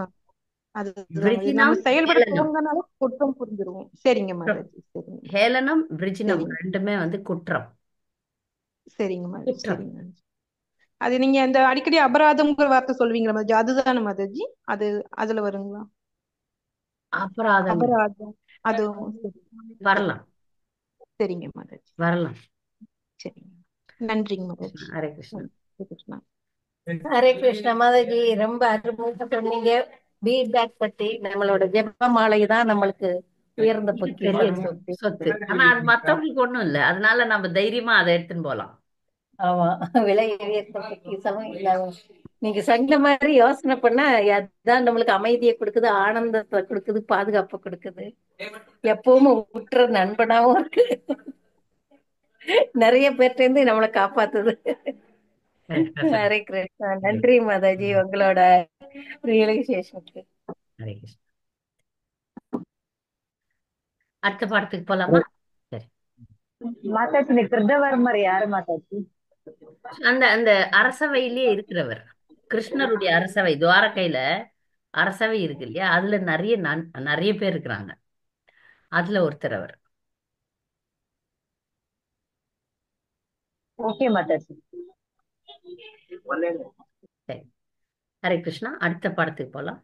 S10: நம்ம செயல்பட போறதுனால குற்றம் புரிஞ்சிருவோம். சரிங்க மாதாஜி.
S1: ஹேளனம் விருஜினம் ரெண்டுமே வந்து குற்றம்.
S10: சரிங்க மாதாஜி. சரிங்க. அது நீங்க அந்த அடிக்கடி அபராதம்ங்கிற வார்த்தை சொல்வீங்களா மாதாஜி, அதுதானே மாதாஜி? அதுல வருங்களா
S1: அபராதம்?
S10: அது
S1: வரலாம்.
S10: சரிங்க மாதாஜி,
S1: வரலாம்.
S10: சரிங்க. நன்றிங்க மாதாஜி.
S1: ஹரே கிருஷ்ணா.
S10: கிருஷ்ணா.
S16: ஹரே கிருஷ்ணா மாதாஜி, ரொம்ப அருமையா சொன்னீங்க. ஃபீட்பேக் பத்தி நம்மளோட ஜெபமாலை தான் நம்மளுக்கு உயர்ந்த பெரிய
S1: சொத்து. ஆனா அது மத்தவங்களுக்கு ஒண்ணும் இல்ல, அதனால நம்ம தைரியமா அதை எடுத்துன்னு போலாம்.
S16: ஆமா, விலை உயர்த்த பொக்கிஷம் இல்லாம நீங்க சொன்ன மாதிரி யோசனை பண்ணா அதான் நம்மளுக்கு அமைதியை கொடுக்குது, ஆனந்தத்தை கொடுக்குது, பாதுகாப்பை கொடுக்குது, எப்பவும் உற்ற நண்பனாவும் இருக்கு, நிறைய பேர்ட்ட இருந்து நம்மளை காப்பாத்துது. ஹரே கிருஷ்ணா. நன்றி மாதாஜி உங்களோட ரியலைசேஷனுக்கு.
S1: ஹரே கிருஷ்ணா. அடுத்த பாடத்துக்கு போலாமா? சரி
S5: மாதாஜி, கிருதவர்மர் யாரு மாதாஜி?
S1: அந்த அந்த அரசவையிலேயே இருக்கிறவர், கிருஷ்ணருடைய அரசவை, துவாரகையில அரசவை இருக்கு இல்லையா, அதுல நிறைய பேர் இருக்கிறாங்க, அதுல ஒருத்தர் அவர்.
S5: ஓகே மாதாஜி.
S1: சரி, ஹரே கிருஷ்ணா. அடுத்த பாடத்துக்கு போலாம்.